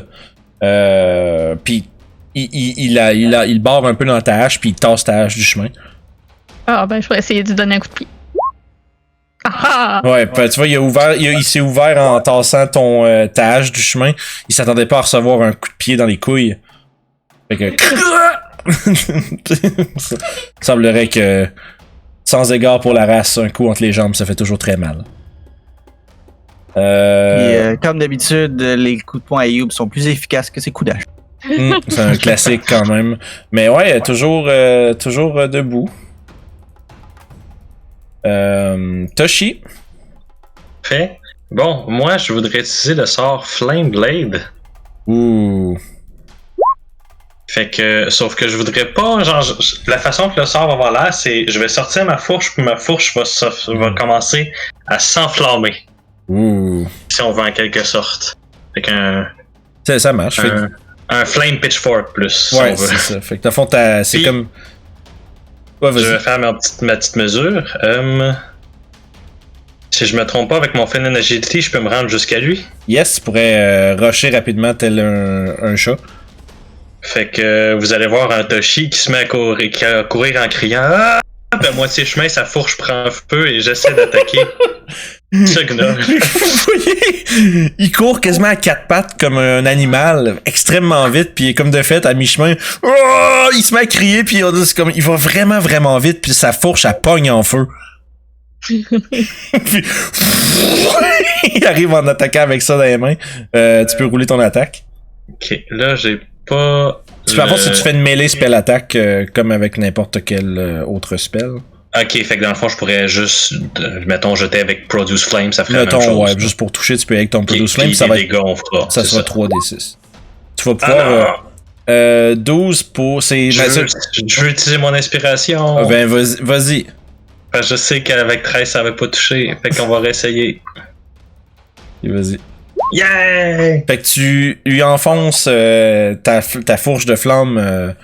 puis il barre un peu dans ta hache, puis il tasse ta hache du chemin. Ah, ben, je vais essayer d'y donner un coup de pied. Ah ah! Ouais, tu vois, il s'est ouvert en tassant ta hache du chemin. Il s'attendait pas à recevoir un coup de pied dans les couilles. Fait que... Il semblerait que, sans égard pour la race, un coup entre les jambes, ça fait toujours très mal. Et, comme d'habitude, les coups de poing à Youb sont plus efficaces que ses coups d'âge. C'est un classique quand même. Mais ouais, toujours debout. Toshi. Fait. Bon, moi, je voudrais utiliser le sort Flame Blade. Ouh. Fait que, sauf que je voudrais pas, genre, la façon que le sort va avoir l'air, c'est, je vais sortir ma fourche, puis ma fourche va commencer à s'enflammer. Ouh. Si on veut en quelque sorte. Fait qu'un... Ça marche. Un Flame Pitchfork plus, Ouais, si on veut. c'est ça. Fait que, dans le fond, c'est Puis, comme... Ouais, vas-y. Je vais faire ma petite mesure. Si je me trompe pas, avec mon Fenin Agility, je peux me rendre jusqu'à lui. Yes, tu pourrais rusher rapidement tel un chat. Fait que vous allez voir un Toshi qui se met à courir en criant « Ah! » Puis à moitié chemin, sa fourche prend feu et j'essaie d'attaquer ce gnoll. Il court quasiment à 4 pattes comme un animal, extrêmement vite, puis il est comme de fait à mi-chemin. Oh! Il se met à crier, puis comme, il va vraiment, vraiment vite, puis sa fourche, elle pogne en feu. Puis, il arrive en attaquant avec ça dans les mains. Tu peux rouler ton attaque. Ok, là j'ai pas... Tu peux avoir si tu fais une mêlée spell attaque comme avec n'importe quel autre spell. Ok, fait que dans le fond, je pourrais juste, mettons, jeter avec Produce Flame, ça ferait Mettons, la même chose. ouais, juste pour toucher, tu peux avec ton Ok, Produce Flame, puis ça va les être, dégâts, on fera. ça c'est sera 3d6. Tu vas pouvoir 12 pour... C'est, Je veux utiliser mon inspiration. ben, vas-y. Parce que je sais qu'avec 13, ça va pas toucher. Fait qu'on va réessayer. Et vas-y. Yeah! Fait que tu lui enfonces ta fourche de flamme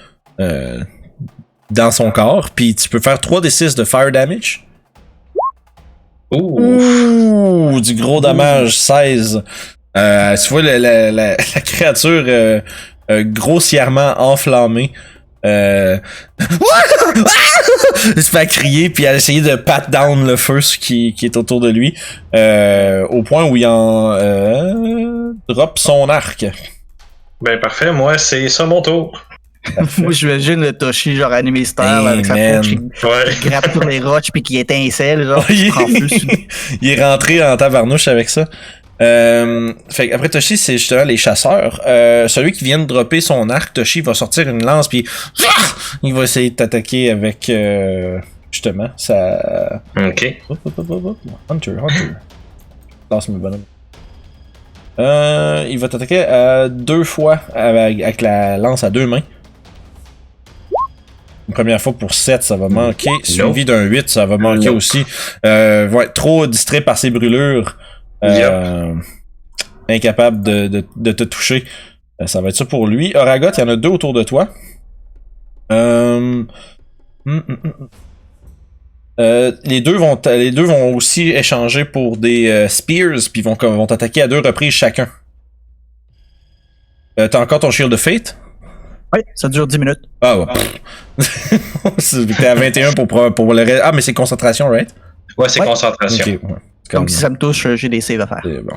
dans son corps, puis tu peux faire 3d6 de fire damage. Ouh, du gros dommage, 16. Tu vois la créature grossièrement enflammée. Il se fait crier puis elle a essayé de pat down le feu qui est autour de lui au point où il en drop son arc. Ben parfait, moi c'est ça mon tour. Moi, j'imagine le Toshi, genre animé style, avec sa man. fourche qui gratte sur les roches puis qui étincelle, genre, qui prend feu sur... Il est rentré en tabarnouche avec ça. Fait qu'après Toshi, c'est justement les chasseurs. Celui qui vient de dropper son arc, Toshi va sortir une lance puis il va essayer de t'attaquer avec justement sa... Ok. Hunter. Lance-moi le bonhomme. Il va t'attaquer 2 fois avec la lance à 2 mains. Une première fois pour 7, ça va manquer. Suivi d'un 8, ça va manquer aussi. Va être trop distrait par ses brûlures. Incapable de te toucher. Ça va être ça pour lui. Oragot, il y en a 2 autour de toi. Les deux vont aussi échanger pour des spears, puis vont t'attaquer à 2 reprises chacun. T'as encore ton Shield of Fate? Oui, ça dure 10 minutes. Ah ouais. T'es à 21 pour le reste. Ah, mais c'est concentration, right? Ouais, c'est concentration. Ok, ouais. Donc si ça me touche, j'ai des saves à faire. C'est bon.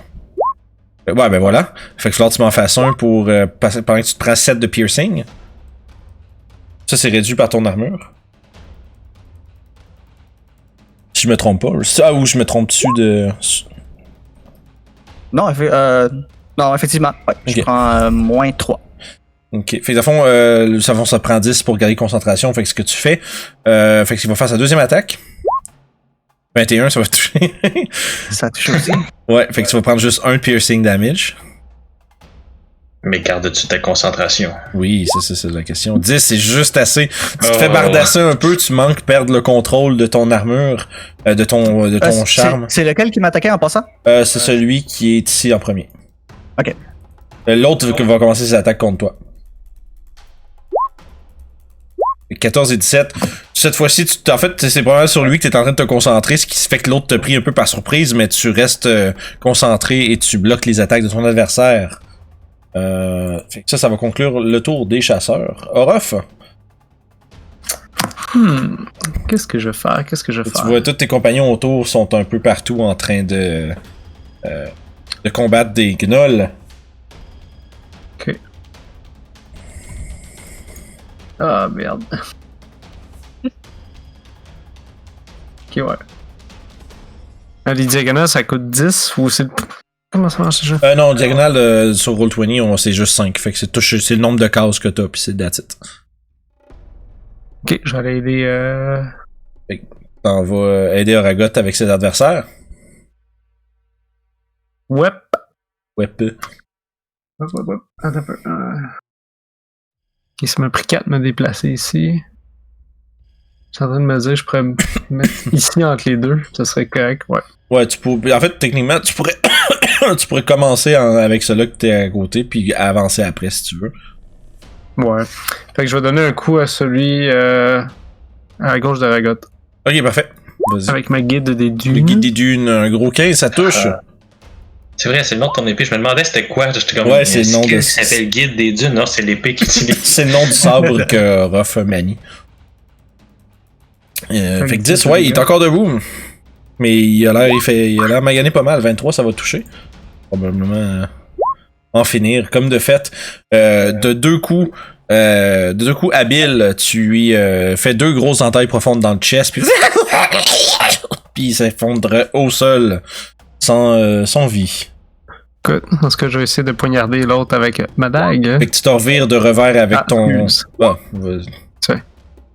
Ouais, ben voilà. Fait que tu m'en fasses un pour pendant que tu te prends 7 de piercing. Ça, c'est réduit par ton armure. Si je me trompe pas. Ça, ou je me trompe dessus de. Non, effectivement. Ouais, je prends moins 3. Ok. Fait que dans le fond, ça prend 10 pour garder concentration. Fait que ce que tu fais. Fait qu'il va faire sa deuxième attaque. 21, ça va toucher. Ça touche aussi. Ouais, fait que tu vas prendre juste 1 piercing damage. Mais garde-tu ta concentration? Oui, c'est la question. 10, c'est juste assez. Tu te fais bardasser un peu, tu manques perdre le contrôle de ton armure, de ton charme. C'est lequel qui m'attaquait en passant? C'est celui qui est ici en premier. Ok. L'autre va commencer ses attaques contre toi. 14 et 17. Cette fois-ci, en fait, c'est probablement sur lui que tu es en train de te concentrer, ce qui fait que l'autre te pris un peu par surprise, mais tu restes concentré et tu bloques les attaques de ton adversaire. Fait que ça va conclure le tour des chasseurs. Orof? Qu'est-ce que je vais faire? Tu vois, tous tes compagnons autour sont un peu partout en train de combattre des gnolls. Ok. Ah, merde. Ok, ouais. Les diagonales, ça coûte 10 ou c'est... Comment ça marche déjà? Non, diagonale sur Roll20, c'est juste 5. Fait que c'est le nombre de cases que t'as, pis c'est that's it. Ok, je vais aller aider... Fait que t'en vas aider Oragot avec ses adversaires. Ouais. Ouais. Attends un peu. Ok, ça m'a pris 4 de me déplacer ici. Je suis en train de me dire, je pourrais me mettre ici entre les deux. Ça serait correct, ouais. Ouais, en fait, techniquement, tu pourrais tu pourrais commencer avec celui que t'es à côté, puis avancer après si tu veux. Ouais. Fait que je vais donner un coup à celui à la gauche de Ragot. Ok, parfait. Vas-y. Avec ma guide des dunes. Le guide des dunes, un gros 15, ça touche. C'est vrai, c'est le nom de ton épée. Je me demandais c'était quoi. J'étais comme, ouais, c'est le nom de... Ça s'appelle guide des dunes. Non, c'est l'épée qui utilise. C'est le nom du sabre que Ruff manie. Fait que 10, ouais, il est encore debout. Mais il a l'air magané pas mal. 23, ça va toucher. Probablement en finir. Comme de fait, de deux coups habiles, tu lui fais 2 grosses entailles profondes dans le chest, puis il s'effondre au sol sans vie. Écoute, est-ce que je vais essayer de poignarder l'autre avec ma dague? Fait que tu te revires de revers avec ton... Ah, vas-y.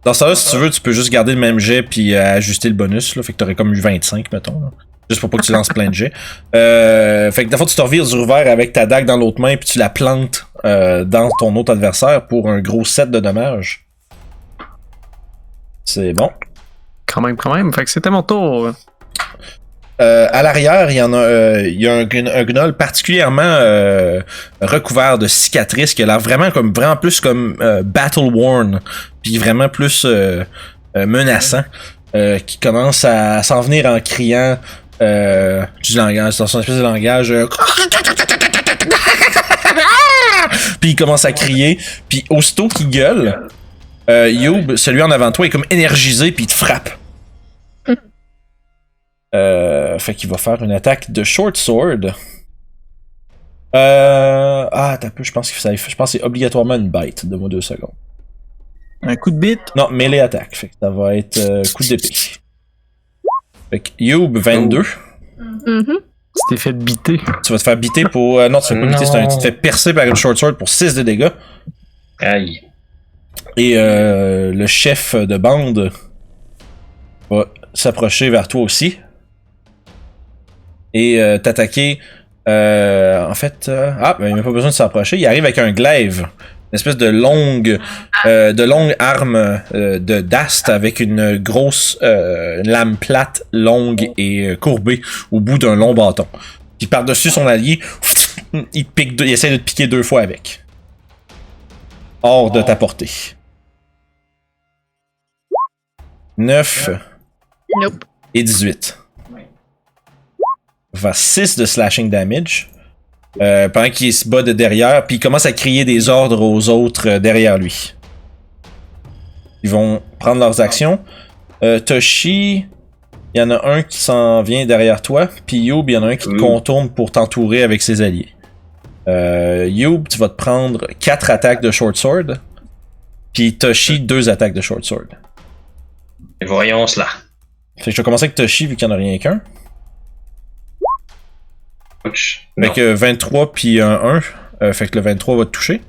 Dans ça, si tu veux, tu peux juste garder le même jet puis ajuster le bonus, là. Fait que t'aurais comme eu 25, mettons. Là. Juste pour pas que tu lances plein de jets. Fait que des fois, tu te revires du revers avec ta dague dans l'autre main puis tu la plantes dans ton autre adversaire pour un gros 7 de dommages. C'est bon. Quand même. Fait que c'était mon tour. À l'arrière, il y a un gnoll particulièrement recouvert de cicatrices qui a l'air vraiment plus comme battle worn, puis vraiment plus menaçant, qui commence à s'en venir en criant du langage, dans son espèce de langage. Puis il commence à crier, puis aussitôt qu'il gueule, Youb, celui en avant de toi, est comme énergisé, puis il te frappe. Fait qu'il va faire une attaque de short sword. T'as peu, je pense que c'est obligatoirement une bite. Donne-moi 2 secondes. Un coup de bite? Non, melee attaque. Fait que ça va être coup d'épée. Fait que Youb, 22. Mm-hmm. Tu t'es fait biter. Tu vas te faire biter pour... non, tu te fais pas biter, tu te fais percer par une short sword pour 6 de dégâts. Aïe. Et le chef de bande va s'approcher vers toi aussi. Et t'attaquer. En fait, il n'a pas besoin de s'approcher. Il arrive avec un glaive, une espèce de longue arme de d'ast avec une grosse lame plate, longue et courbée au bout d'un long bâton. Puis par-dessus son allié, il essaie de te piquer 2 fois avec. Hors de ta portée. 9 Nope. et 18. Il va faire 6 de slashing damage. Pendant qu'il se bat de derrière, puis il commence à crier des ordres aux autres derrière lui. Ils vont prendre leurs actions. Toshi, il y en a un qui s'en vient derrière toi, puis Youb, il y en a un qui te contourne pour t'entourer avec ses alliés. Youb, tu vas te prendre 4 attaques de short sword, puis Toshi, 2 attaques de short sword. Et voyons cela. Fait que je vais commencer avec Toshi vu qu'il n'y en a rien qu'un. Ouch. Fait Non. que 23 puis un 1. Fait que le 23 va te toucher.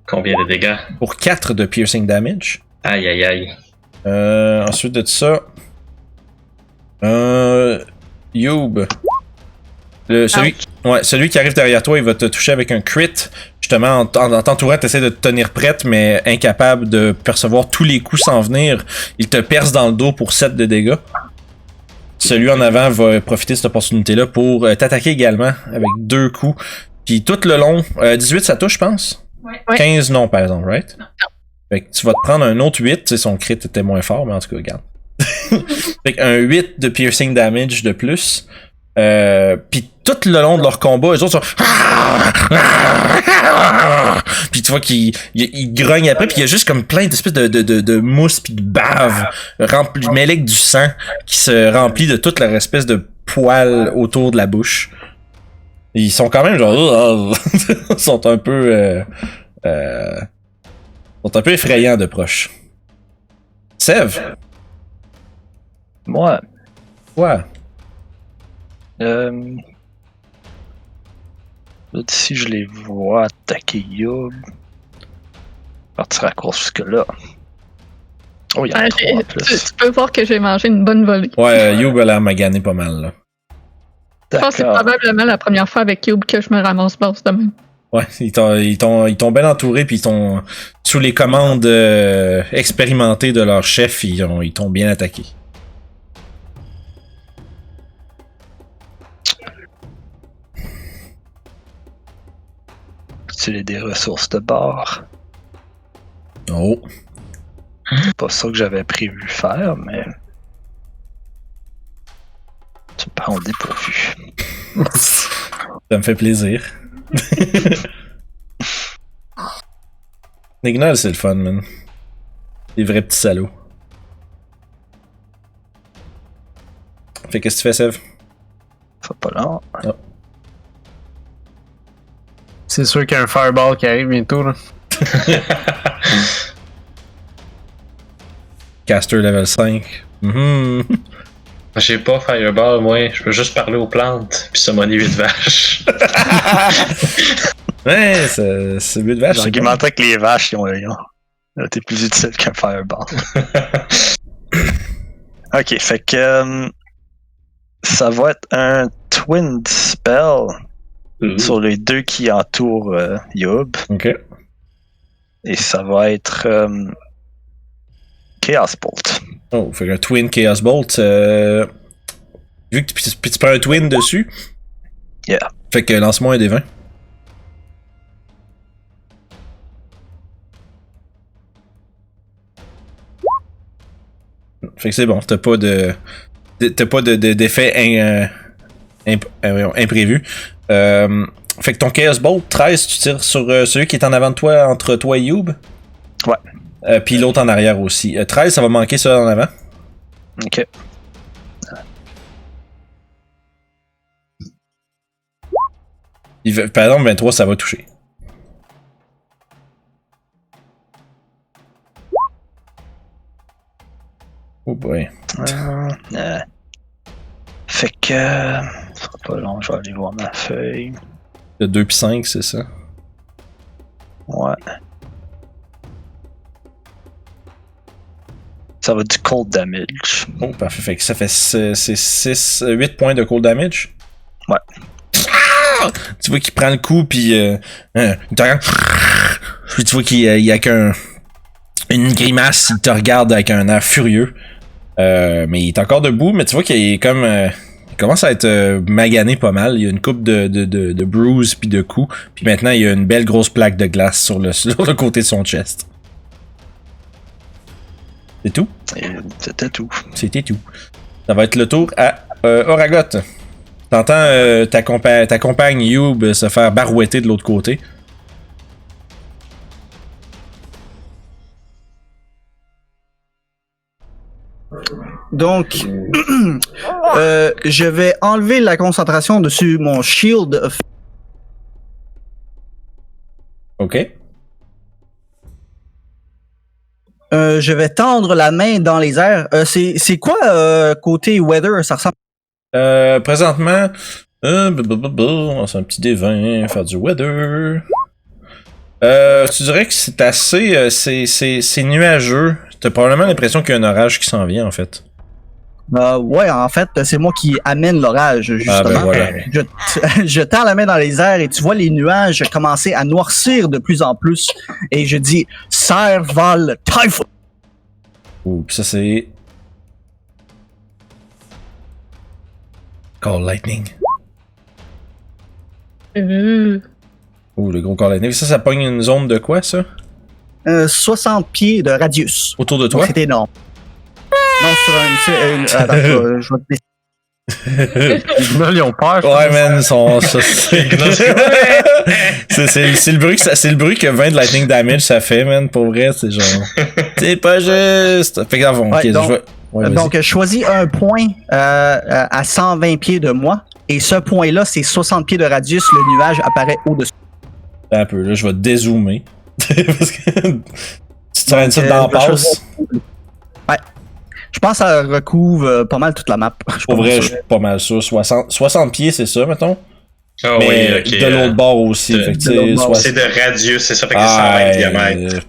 Combien de dégâts? Pour 4 de piercing damage. Aïe, aïe, aïe. Ensuite de ça. Youb. Celui qui arrive derrière toi, il va te toucher avec un crit. Justement, en t'entourant, t'essaies de te tenir prête, mais incapable de percevoir tous les coups sans venir. Il te perce dans le dos pour 7 de dégâts. Celui en avant va profiter de cette opportunité-là pour t'attaquer également avec 2 coups. Puis tout le long, 18 ça touche, je pense? Ouais. 15 non, par exemple, right? Non. Fait que tu vas te prendre un autre 8, tu sais, son crit était moins fort, mais en tout cas, regarde. Fait qu'un 8 de piercing damage de plus. Puis tout le long de leur combat, les autres sont... Puis tu vois qu'ils grognent après, puis il y a juste comme plein d'espèces de mousse puis de bave mêlée avec du sang qui se remplit de toute leur espèce de poils autour de la bouche. Ils sont quand même genre... sont un peu... sont un peu effrayants de proche. Sev? Moi, Ouais. Là, si je les vois attaquer Youb, partir à course jusque-là. Oh, il y en a 3 en plus. Tu peux voir que j'ai mangé une bonne volée. Ouais, Youb a l'air magané pas mal, là. Je pense que c'est D'accord. probablement la première fois avec Cube que je me ramasse boss de même. Ouais, ils t'ont bien entouré, puis ils t'ont sous les commandes expérimentées de leur chef, ils t'ont bien attaqué. Utiliser des ressources de bord. Oh. C'est pas ça que j'avais prévu faire, mais. Tu me prends au dépourvu. Ça me fait plaisir. Nighnol, c'est le fun, man. Des vrais petits salauds. Fait qu'est-ce que tu fais, Sev? Faut pas long. C'est sûr qu'il y a un fireball qui arrive bientôt, là. Caster level 5. Mhm. J'ai pas Fireball, moi. Je peux juste parler aux plantes, puis summoner 8 vaches. Ouais, c'est but de vache. c'est bon. J'argumentais que les vaches, ils ont été plus utiles qu'un fireball. Ok, fait que. Ça va être un twin spell sur les 2 qui entourent Youb. Ok. Et ça va être. Chaos Bolt. Oh, fait qu'un Twin Chaos Bolt. Vu que tu prends un Twin dessus. Yeah. Fait que lance-moi un des 20. Fait que c'est bon, t'as pas d'effet imprévu. Fait que ton Chaos Bolt, 13, tu tires sur celui qui est en avant de toi, entre toi et Youb. Ouais. Puis l'autre en arrière aussi. 13, ça va manquer ça en avant. Ok. Par exemple, 23, ça va toucher. Oh boy. Fait que. Ça sera pas long, je vais aller voir ma feuille. De 2 puis 5, c'est ça. Ouais. Ça va du cold damage. Oh, parfait. Fait que ça fait 8 points de cold damage. Ouais. Tu vois qu'il prend le coup, puis il te regarde. Puis tu vois qu'il y a une grimace, il te regarde avec un air furieux. Mais il est encore debout, mais tu vois qu'il est comme... il commence à être magané pas mal. Il y a une coupe de bruises puis de coups. Puis maintenant, il y a une belle grosse plaque de glace sur le côté de son chest. C'est tout? Et c'était tout. C'était tout. Ça va être le tour à Oragot. T'entends ta compagne Youb se faire barouetter de l'autre côté. Donc, je vais enlever la concentration dessus mon shield. OK. Je vais tendre la main dans les airs. C'est quoi côté weather? Ça ressemble. Présentement, c'est un petit D20, faire du weather. Tu dirais que c'est assez, c'est nuageux. T'as probablement l'impression qu'il y a un orage qui s'en vient en fait. Ouais, en fait, c'est moi qui amène l'orage, justement. Ah ben voilà. Je tends la main dans les airs et tu vois les nuages commencer à noircir de plus en plus. Et je dis, Serval Typhoon. Ouh, pis ça c'est... Call Lightning. Ouh, le gros Call Lightning. Ça pogne une zone de quoi, ça? 60 pieds de radius. Autour de Donc, toi? c'est énorme. Non, sur attends, je vais te Les gnolls, ils ont peur. je Ouais, pense. man, c'est le bruit que 20 de lightning damage ça fait, man. Pour vrai, c'est genre. C'est pas juste. Fait que dans le fond, Ouais, ok, donc- je vais. Ouais, vas-y. Donc, je choisis un point à 120 pieds de moi. Et ce point-là, c'est 60 pieds de radius. Le nuage apparaît au-dessus. Un peu, là, je vais dézoomer. Parce que. Tu te rends ça Donc, dans la je passe. Ouais. Je pense que ça recouvre pas mal toute la map. Je suis Pour pas vrai, sûr. je suis pas mal sûr. 60 pieds, c'est ça, mettons. Ah Mais oui, ok. de l'autre bord aussi. de- Fait que, de l'autre tu sais, bord, C'est de radius, c'est ça, fait que c'est 120 diamètres.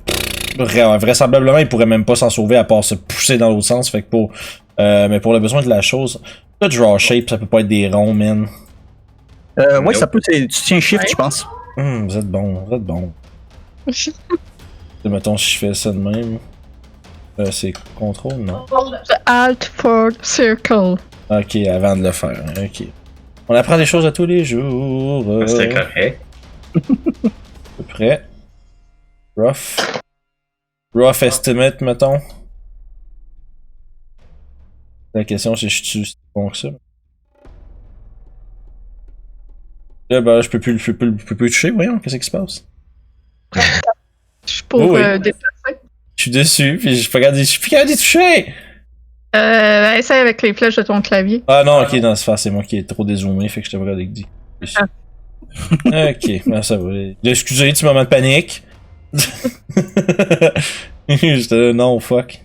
Vraisemblablement, il pourrait même pas s'en sauver à part se pousser dans l'autre sens. Fait que pour. Mais pour le besoin de la chose. Le draw shape, ça peut pas être des ronds, man. Ouais, ça peut. Tu tiens shift, je pense. Vous êtes bon, vous êtes bon. Mettons, si je fais ça de même. C'est contrôle, non? Alt for circle. Ok, avant de le faire. Ok. On apprend des choses à tous les jours. C'était correct. À peu près. Rough estimate, mettons. La question, c'est je suis si bon que ça. Là, ben, je peux plus toucher, voyons, qu'est-ce qui se passe? Je suis pour Oh oui. déplacer. Je suis dessus, puis je suis plus capable d'y toucher! Essaye avec les flèches de ton clavier. Ah non, ok, non, c'est moi qui est trop dézoomé, fait que je te vois avec dit. Ok, ben ça va. Excusez, petit moment de panique. J'étais là, non, fuck.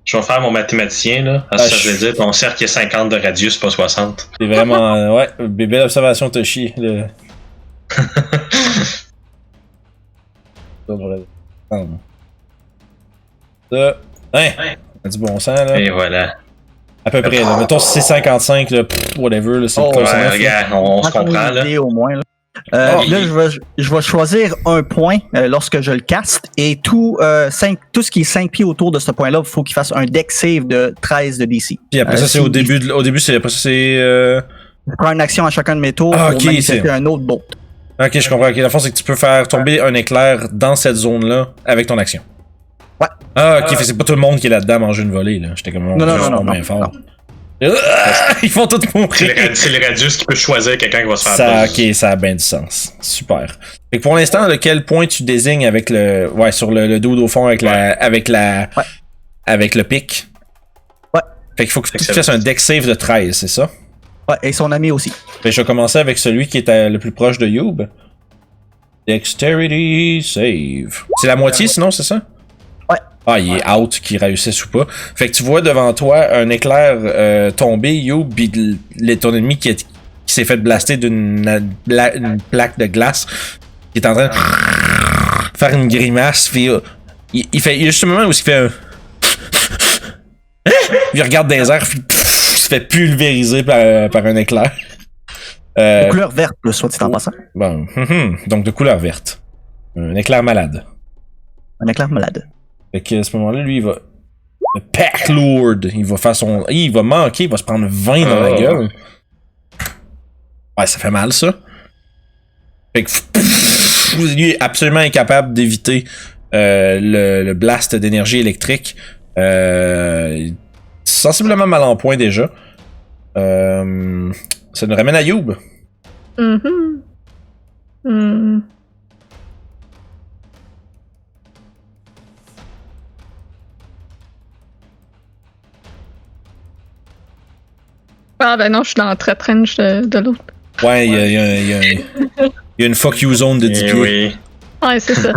Je vais faire mon mathématicien, là. Ah, Ça, je vais dire, ton cercle est 50 de radius, pas 60. C'est vraiment. Ouais, belle observation, Toshi. Le... Ça devrait. Non. Ça. Hein! Ça a du bon sens, là. Et voilà. À peu près, là. Mettons si c'est 55, là, whatever, là, c'est Oh, close Ouais, enough, là. regarde, on se Encore une comprend, là. idée, au moins, là. Oh, Là, je vais choisir un point lorsque je le caste et tout ce qui est 5 pieds autour de ce point-là, il faut qu'il fasse un deck save de 13 de DC. Puis après ça, c'est au début, après ça, c'est. Je prends une action à chacun de mes tours Ah, pour ok, manifester c'est- un autre bolt. Ok, je comprends. Ok, la fond, c'est que tu peux faire tomber un éclair dans cette zone-là avec ton action. Ouais. Ah, ok, fait que c'est pas tout le monde qui est là-dedans à manger une volée, là. J'étais comme, Non, je suis non, pas bien non. fort. Ils font tout mourir. C'est le radius qui peut choisir quelqu'un qui va se faire Ça, buzz. ok, ça a bien du sens. Super. Fait que pour l'instant, de quel point tu désignes avec le, ouais, sur le dude au fond avec Ouais. avec le pic. Ouais. Fait qu'il faut que tu Excellent. fasses un deck save de 13, c'est ça? Ouais, et son ami aussi. Fait que je vais commencer avec celui qui est le plus proche de Youb. Dexterity save. C'est la moitié sinon, c'est ça? Ouais. Ah, il est out, qu'il réussisse ou pas. Fait que tu vois devant toi un éclair tomber, Youb, pis ton ennemi qui s'est fait blaster d'une une plaque de glace, qui est en train de faire une grimace, pis il fait juste un moment où il fait un... Il regarde dans les airs, puis il se fait pulvériser par un éclair. De couleur verte, le soit dit en passant. Bon, donc de couleur verte. Un éclair malade. Un éclair malade. Fait que à ce moment-là, lui, il va. Le Pack Lord, il va faire son. Il va manquer, il va se prendre 20 dans la Oh. gueule. Ouais, ça fait mal, ça. Fait que lui est absolument incapable d'éviter le blast d'énergie électrique. Sensiblement mal en point déjà. Ça nous ramène à Youb. Ah ben non, je suis dans la trap range de l'autre. Ouais, il y a une fuck you zone de 10 pieds. Oui. Ouais, c'est ça.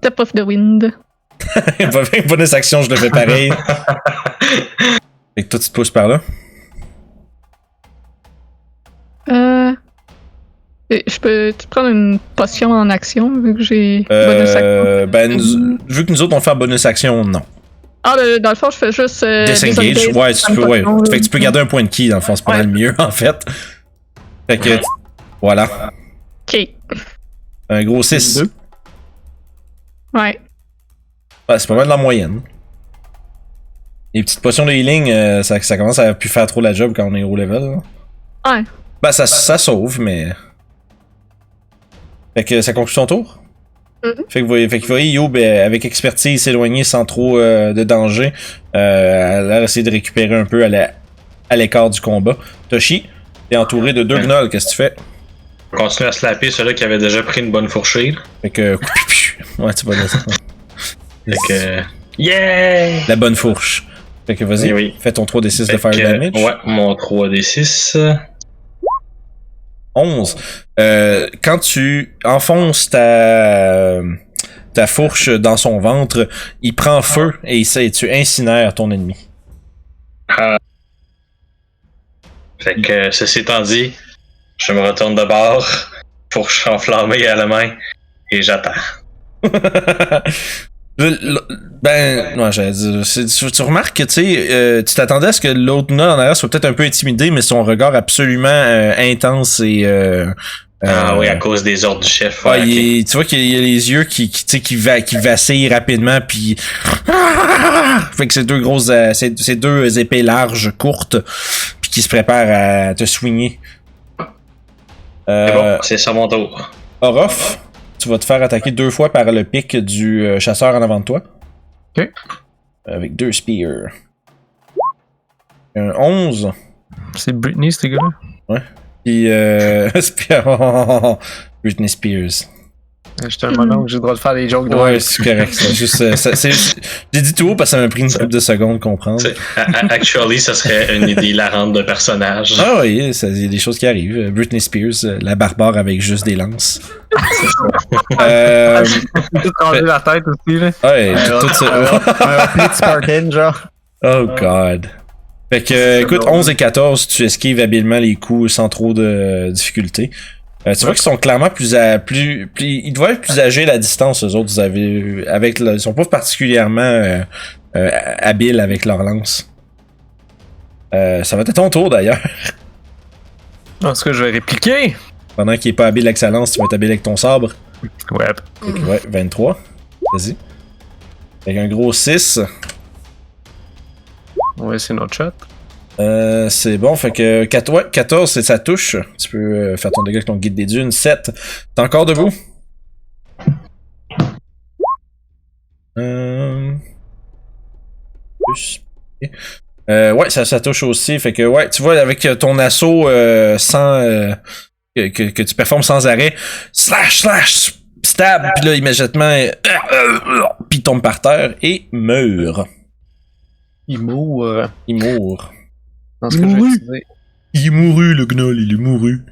Top of the wind. Bonus action, je le fais pareil. Fait que toi, tu te pousses par là. Je peux prendre une potion en action vu que j'ai bonus action? Ben, vu que nous autres on fait en bonus action, non. Ah, dans le fond, je fais juste. Disengage, ouais, tu peux, ouais. Fait que tu peux garder un point de ki, dans le fond, c'est pas mal mieux, en fait. Fait que, voilà. Ok. Un gros 6. Ouais. Ouais, c'est pas mal de la moyenne. Les petites potions de healing, ça commence à plus faire trop la job quand on est au level. Là. Ouais. Ben, ça sauve, mais. Fait que ça conclut son tour. Fait que vous voyez Youb avec expertise s'éloigner sans trop de danger. Elle a essayé de récupérer un peu à l'écart du combat. Toshi, t'es entouré de 2 gnolls, qu'est-ce que tu fais? Continue à slapper ceux-là qui avaient déjà pris une bonne fourchée. Fait que. Ouais, tu vas là. Fait que. Yeah! La bonne fourche. Fait que vas-y, oui. fais ton 3d6 de fire damage. Ouais, mon 3d6. 11. Quand tu enfonces ta fourche dans son ventre, il prend feu et tu incinères ton ennemi. Fait que, ceci étant dit, je me retourne de bord, fourche enflammée à la main, et j'attends. Non, j'allais dire, tu remarques que tu t'attendais à ce que l'autre gars en arrière soit peut-être un peu intimidé, mais son regard absolument intense et oui, à cause des ordres du chef. Ouais, okay. tu vois qu'il y a les yeux qui vacillent rapidement, puis fait que c'est ces deux épées larges, courtes, puis qui se préparent à te swinger. C'est bon, c'est ça mon tour. Orof, tu vas te faire attaquer 2 fois par le pic du chasseur en avant de toi. Ok. Avec 2 spears. Un 11. C'est Britney, ce gars-là? Ouais. Puis Britney Spears. J'étais un moment où j'ai le droit de faire des jokes de Ouais, c'est correct. C'est juste, j'ai dit tout haut parce que ça m'a pris une couple de secondes de comprendre. Actually, ça serait une idée hilarante de personnage. Ah oui, il y a des choses qui arrivent. Britney Spears, la barbare avec juste des lances. Tout rendu la tête aussi, là. Ouais, tout ça. Un petit Spartan, genre. Oh god. Fait que, écoute, 11 et 14, tu esquives habilement les coups sans trop de difficulté. Tu vois qu'ils sont clairement ils doivent être plus âgés à la distance, eux autres. Ils sont pas particulièrement habiles avec leur lance. Ça va être ton tour d'ailleurs. En tout cas, je vais répliquer. Pendant qu'il est pas habile avec sa lance, tu vas être habile avec ton sabre. Ouais. Fait que, ouais, 23. Vas-y. Avec un gros 6. Ouais, c'est notre shot. C'est bon, fait que 14, c'est sa touche. Tu peux faire ton dégât avec ton guide des dunes. 7. T'es encore debout? Plus. Ouais, ça touche aussi. Fait que ouais, tu vois, avec ton assaut sans que tu performes sans arrêt, slash, stab, puis là immédiatement, puis il tombe par terre et meurt. Il mourra. Il mourra. Dans ce que je vais utiliser. Il est mouru, le gnoll, il est mouru.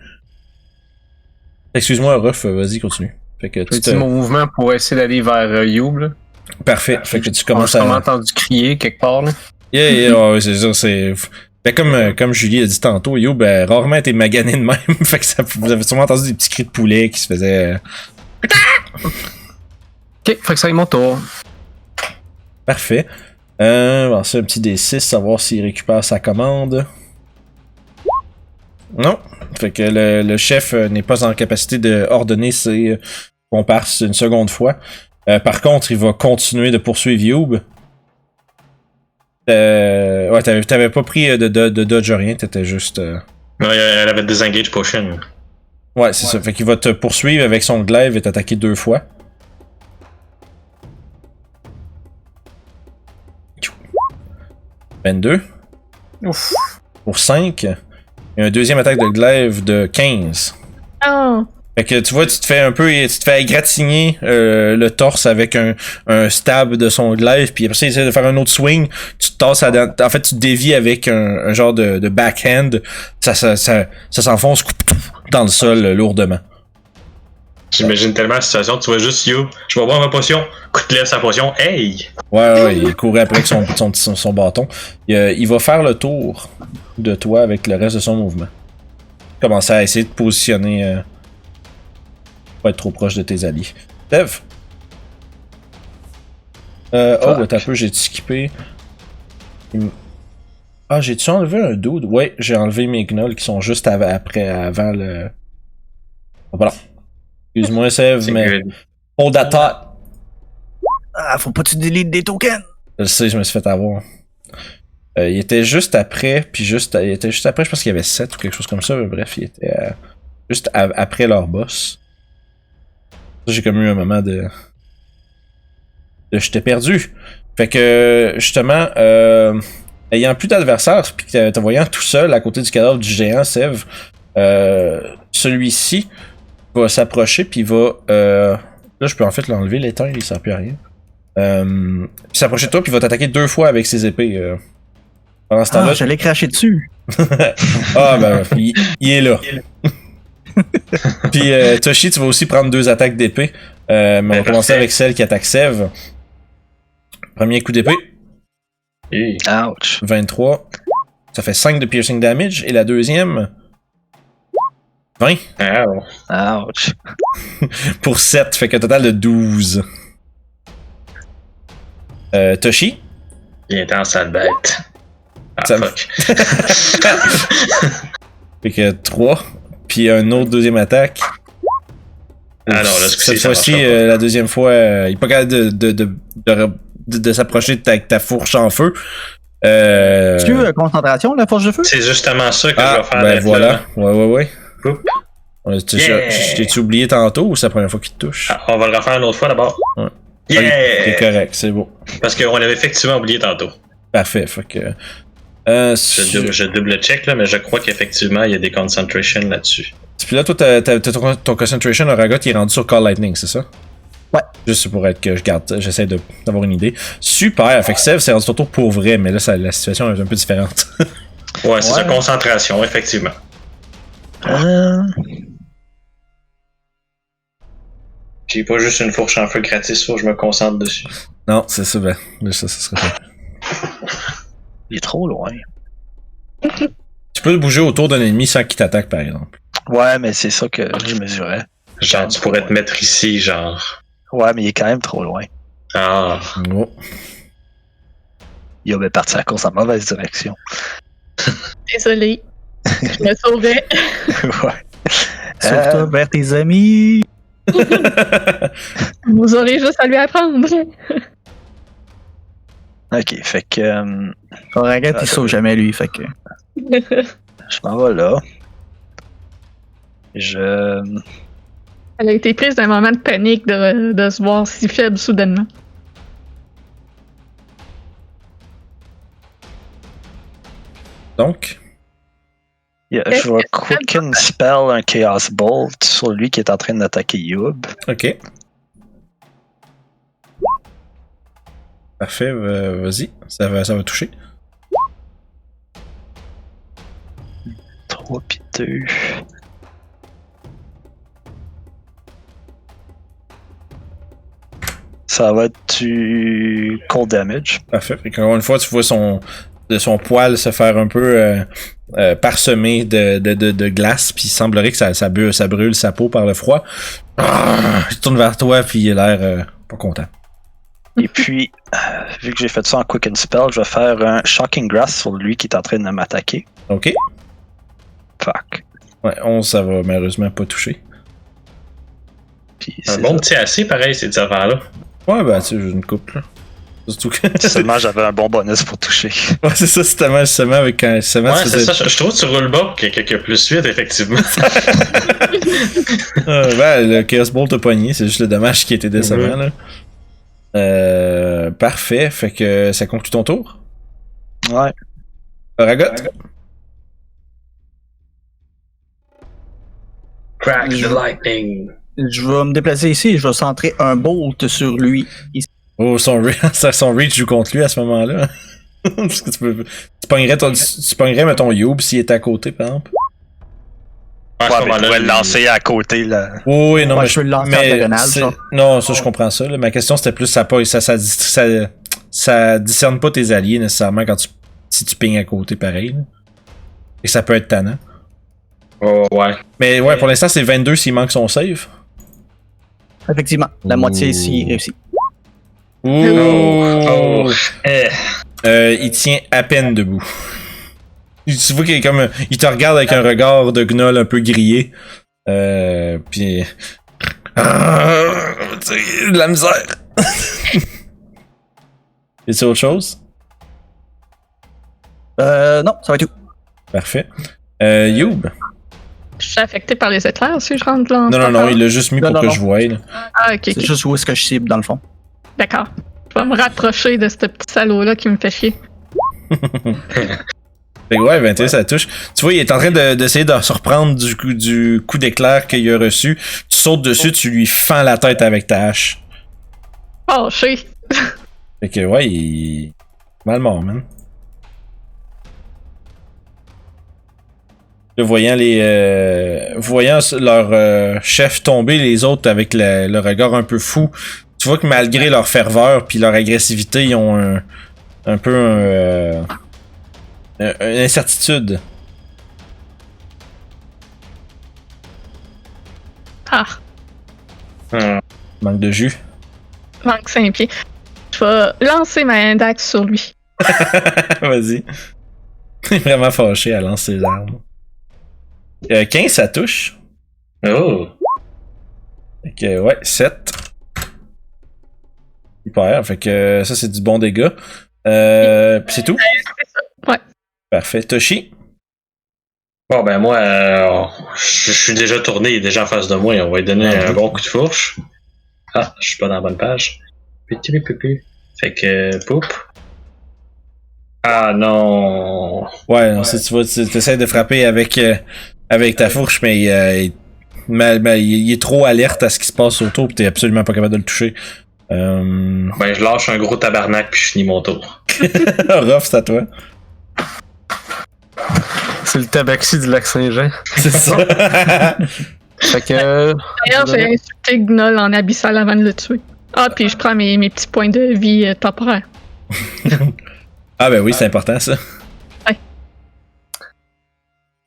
Excuse-moi, Ruff, vas-y, continue. Fait que je vais utiliser mon mouvement pour essayer d'aller vers Youb, là. Parfait, fait que tu commences à... J'ai entendu crier quelque part, là. Yeah, c'est ça, c'est... Ben, comme Julie a dit tantôt, Youb a rarement été magané de même, fait que vous avez sûrement entendu des petits cris de poulet qui se faisaient... Ok, fait que ça est mon tour. Parfait. Bon, c'est un petit D6, savoir s'il récupère sa commande. Non. Fait que le chef n'est pas en capacité de ordonner ses comparses une seconde fois. Par contre, il va continuer de poursuivre Youb. Ouais, t'avais pas pris de dodge rien, t'étais juste... Non, elle avait disengage potion. Ouais, c'est ça. Fait qu'il va te poursuivre avec son glaive et t'attaquer 2 fois. 22. Ouf. Pour 5. Et un deuxième attaque de glaive de 15. Oh! Fait que tu vois, tu te fais égratigner le torse avec un stab de son glaive, puis après ça, il essaie de faire un autre swing, tu te tasses en fait, tu te dévies avec un genre de backhand, ça s'enfonce dans le sol lourdement. J'imagine tellement la situation, tu vois juste You, je vais boire ma potion, coup de lèvre sa potion, hey! Ouais, il courait après avec son bâton. Il va faire le tour de toi avec le reste de son mouvement. Commencer à essayer de positionner... pas être trop proche de tes alliés. Dev! Attends un peu, j'ai skippé. Ah, j'ai-tu enlevé un dude? Ouais, j'ai enlevé mes gnolls qui sont juste avant le... Voilà. Excuse-moi, Sev, mais... Hold that thought! Ah, faut pas que tu deletes des tokens! Je sais, je me suis fait avoir. Il était juste après, il était juste après, je pense qu'il y avait 7 ou quelque chose comme ça, mais bref, il était juste après leur boss. J'ai comme eu un moment de j'étais perdu. Fait que, justement, ayant plus d'adversaires, puis te voyant tout seul à côté du cadavre du géant, Sev, celui-ci va s'approcher, puis il va... là, je peux en fait l'enlever, l'éteint, il sert plus à rien. S'approcher de toi, puis il va t'attaquer 2 fois avec ses épées. Pendant ce temps-là... Ah, j'allais cracher dessus! Ah, ben, il est là. Puis Toshi, tu vas aussi prendre 2 attaques d'épée. Mais on va commencer avec celle qui attaque Sev. Premier coup d'épée. Ouch. 23. Ça fait 5 de piercing damage. Et la deuxième... 20. Ouch. Pour 7. Fait qu'un total de 12. Toshi. Il est en sale bête. Ah, Ça fuck. Fait que 3. Puis un autre deuxième attaque. Ah non, là, cette fois-ci, la deuxième fois, il est pas capable de s'approcher de ta fourche en feu. Tu veux concentration, la force de feu? C'est justement ça que je vais faire. Ben voilà. Ouais. Oups. Je t'ai-tu oublié tantôt ou c'est la première fois qu'il te touche? Ah, on va le refaire une autre fois d'abord. Ouais. Yeah! C'est correct, c'est beau. Parce qu'on l'avait effectivement oublié tantôt. Parfait, fait que... Je double check là, mais je crois qu'effectivement il y a des concentration là-dessus. Puis là, toi, ton concentration Auragot, il est rendu sur Call Lightning, c'est ça? Ouais. Juste pour être que j'essaie d'avoir une idée. Super, fait que Sev, c'est rendu ton tour pour vrai, mais là, la situation est un peu différente. Ouais, c'est sa concentration, effectivement. J'ai pas juste une fourche en feu gratis, faut que je me concentre dessus. Non, c'est ça, ben, ça serait ça. Il est trop loin. Tu peux bouger autour d'un ennemi sans qu'il t'attaque, par exemple. Ouais, mais c'est ça que je mesurais. Genre, tu pourrais te mettre ici, genre. Ouais, mais il est quand même trop loin. Ah. Oh. Il avait parti la course en mauvaise direction. Désolé. Je me sauvais. Ouais. Sauve-toi vers tes amis! Vous aurez juste à lui apprendre. Ok, fait que. Regarde, il sauve jamais lui, fait que. Je m'en vais là. Elle a été prise d'un moment de panique de se voir si faible soudainement. Donc, Je vais Quicken Spell un Chaos Bolt sur lui qui est en train d'attaquer Youb. ok. Parfait, vas-y, ça va toucher. 3 puis 2. Ça va être du cold damage. Parfait. Fait qu'encore une fois, tu vois son poil se faire un peu parsemé de glace, puis il semblerait que ça brûle sa peau par le froid. Il tourne vers toi, puis il a l'air pas content. Et puis, vu que j'ai fait ça en Quicken Spell, je vais faire un Shocking Grass sur lui qui est en train de m'attaquer. Ok. Fuck. Ouais, 11, ça va malheureusement pas toucher. Puis, Un c'est bon ça. petit AC, pareil, ces affaires-là. Ouais, ben, tu sais, j'ai une coupe, là. Surtout que. Seulement, j'avais un bon bonus pour toucher. Ouais, c'est ça, c'est tellement justement avec quand. Ouais, c'est ça, je trouve que tu roules bas que plus 8, effectivement. Ben, le Chaos Bolt a pogné, c'est juste le dommage qui était décevant, là. Parfait, fait que ça conclut ton tour? Ouais. Ragot. Crack the lightning. Je vais me déplacer ici et je vais centrer un bolt sur lui. Ici. Oh, son reach joue contre lui à ce moment-là. Parce que tu pognerais, mettons, Youb s'il était à côté, par exemple. À ce Ouais, mais tu moment-là, pourrais le lancer à côté, là. Oui, non, Ouais, mais je peux le lancer en diagonale, ça. Non, ça, je comprends ça. Là. Ma question, c'était plus, ça discerne pas tes alliés, nécessairement, si tu pignes à côté, pareil. Là. Et ça peut être tannant. Oh, ouais. Mais ouais, pour l'instant, c'est 22 s'il manque son save. Effectivement, la moitié ici réussit. Ouh! Eh. Il tient à peine debout. Tu vois qu'il est comme. Il te regarde avec un regard de gnoll un peu grillé. Pis. De la misère! Est-ce autre chose? Non, ça va être tout. Parfait. Youb? Je suis affecté par les éclairs si je rentre là. Non, il l'a juste mis pour que je voie. Là. Ah, ok. C'est juste où est-ce que je cible, dans le fond. D'accord. Je vais me rapprocher de ce petit salaud-là qui me fait chier. Fait que ouais, 21, ça touche. Tu vois, il est en train d'essayer de se reprendre du coup d'éclair qu'il a reçu. Tu sautes dessus, tu lui fends la tête avec ta hache. Oh, chier. Fait que ouais, il est mal mort, man. Là, voyant leur chef tomber, les autres avec le regard un peu fou, tu vois que malgré leur ferveur puis leur agressivité, ils ont un peu une incertitude. Ah, Manque de jus. manque 5 pieds. Je vais lancer ma index sur lui. Vas-y. Il est vraiment fâché, elle lance ses armes. 15, ça touche. Oh. Fait que, ouais, 7. Super, fait que ça, c'est du bon dégât. Pis c'est tout? C'est ça. Ouais. Parfait. Toshi? Bon, ben moi, je suis déjà tourné, il est déjà en face de moi. On va lui donner un bon coup de fourche. Ah, je suis pas dans la bonne page. Petit pupu. Fait que, poup. Ah non. Ouais, non, si tu vois, tu essaies de frapper avec ta fourche, mais il est trop alerte à ce qui se passe autour, pis t'es absolument pas capable de le toucher. Ben, je lâche un gros tabarnak puis je finis mon tour. Ruff, c'est à toi. C'est le tabaxi du lac Saint-Jean. C'est ça. Fait que. D'ailleurs, j'ai insulté Gnoll en abyssal avant de le tuer. Ah, puis je prends mes petits points de vie temporaires. Ah ben oui, c'est important ça.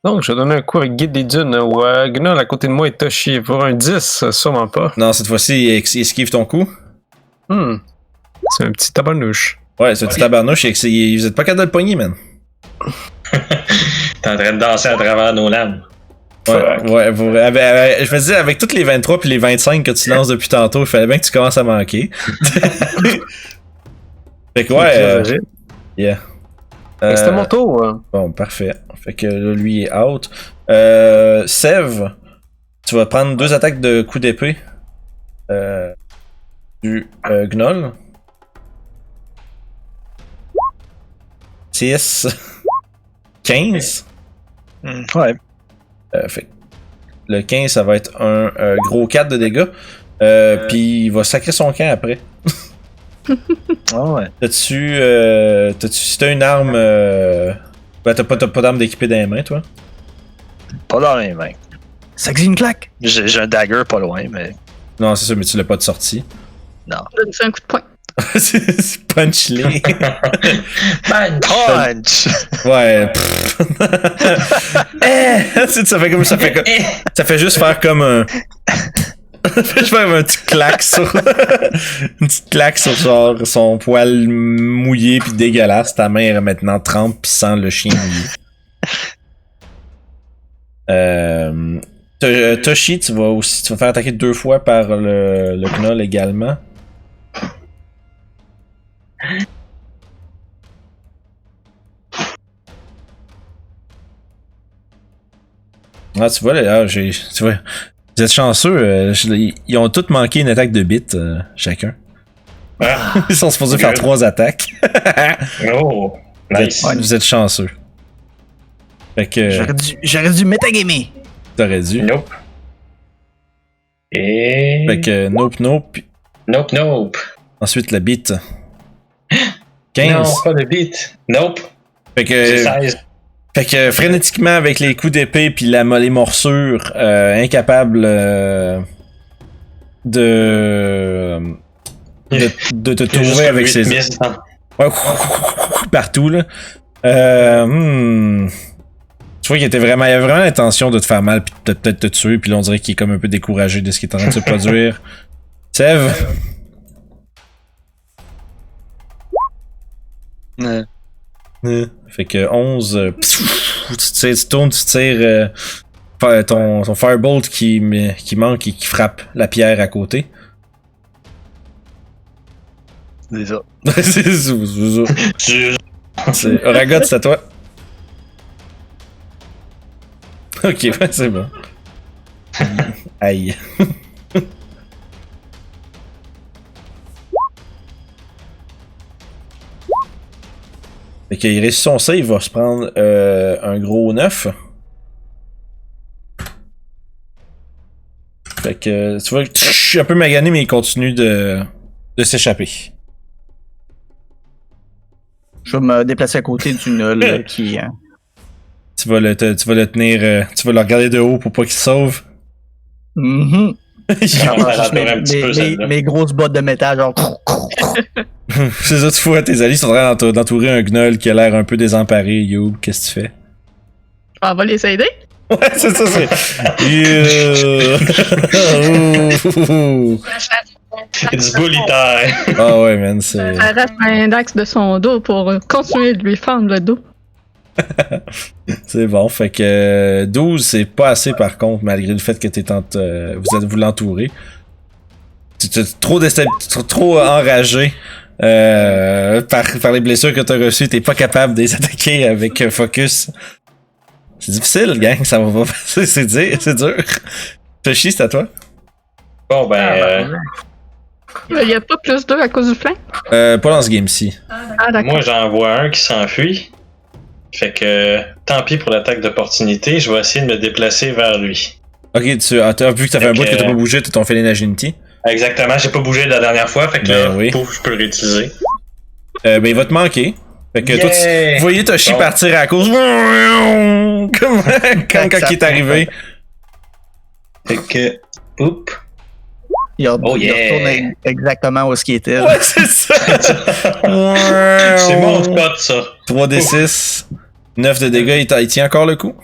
Donc, je vais donner un coup avec Guide des Dunes où Gnoll à côté de moi est Toshi. Pour un 10, sûrement pas. Non, cette fois-ci, il esquive ton coup. C'est un petit tabarnouche. Ouais, ce petit tabarnouche, vous êtes pas capable de le pogner, man. T'es en train de danser à travers nos lames. Ouais, je me disais, avec toutes les 23 puis les 25 que tu lances depuis tantôt, il fallait bien que tu commences à manquer. Fait que ouais, yeah. C'était mon tour. Bon, parfait. Fait que là, lui est out. Sev, tu vas prendre 2 attaques de coup d'épée du Gnoll. 6. 15. Ouais. Fait que le 15, ça va être un gros 4 de dégâts. Puis il va sacrer son camp après. Ah ouais. Si t'as une arme. Ben, t'as pas d'arme d'équipée dans les mains, toi? Pas dans les mains. Ça exige une claque. J'ai un dagger pas loin, mais. Non, c'est sûr, mais tu l'as pas de sortie. Non. Donne-tu un coup de poing. C'est punch-les. Punch! Ouais. Ça fait juste faire comme un. Ça fait juste faire un petit claque sur. Une petite claque sur genre son poil mouillé pis dégueulasse. Ta main est maintenant trempe pis sent le chien mouillé. Toshi, tu vas faire attaquer 2 fois par le Gnoll également. Ah, tu vois, là, tu vois, vous êtes chanceux, ils ont tous manqué une attaque de bite, chacun. Ils sont supposés faire 3 attaques. Oh! Nice. Vous êtes chanceux. Fait que J'aurais dû metagamer. t'aurais dû. Nope. Et. Fait que nope. Puis Nope. ensuite la bite. Non, 15. pas de beat. Nope. Fait C'est que, 16. fait que frénétiquement avec les coups d'épée puis les morsures, incapable de te Il y a juste trouver avec 8 ses miss dans- ouais, partout là. Tu vois qu'il il avait vraiment l'intention de te faire mal puis de peut-être te tuer puis là on dirait qu'il est comme un peu découragé de ce qui est en train de se produire. Sev, fait que 11, tu tournes, tu tires ton firebolt qui manque et qui frappe la pierre à côté. C'est ça. C'est Oragot, c'est à toi. Ok, ouais, c'est bon. Aïe. Fait qu'il réussit son save, il va se prendre un gros 9. Fait que tu vois, je suis un peu magané, mais il continue de s'échapper. Je vais me déplacer à côté du nul qui. Tu vas le tenir, tu vas le regarder de haut pour pas qu'il se sauve. Mhm. On va rater un petit peu, celle-là. mes grosses bottes de métal, genre. C'est ça, tu vois, tes alliés sont en train d'entourer un gnoll qui a l'air un peu désemparé. Yo, qu'est-ce que tu fais? On va les aider. Ouais, c'est ça, c'est. It's bully time. Ah ouais, man, c'est. Ça reste un index de son dos pour continuer de lui fendre le dos. C'est bon, fait que 12, c'est pas assez par contre, malgré le fait que vous l'entourez. Tu es trop enragé par les blessures que t'as reçues, t'es pas capable de les attaquer avec focus. C'est difficile, gang, ça va pas passer, c'est dur. Fais chier, c'est à toi. Bon, ben. Il y a pas plus 2 à cause du flanc? Pas dans ce game-ci. Ah, d'accord. Moi, j'en vois un qui s'enfuit. Fait que, tant pis pour l'attaque d'opportunité, je vais essayer de me déplacer vers lui. Ok, vu que t'as fait un bout que t'as pas bougé, t'as ton Feline Agility. Exactement, j'ai pas bougé la dernière fois, fait que Ben là, oui. pouf, je peux le réutiliser. Ben il va te manquer. Fait que toi, Yeah! vous voyez Toshi Bon. partir à la course. Comme quand il est arrivé. Fait que, oups. Il Oh, yeah. retourne exactement où est-ce qu'il était. Ouais, c'est ça. C'est mon spot, ça. 3d6, 9 de dégâts, il tient encore le coup. Oh,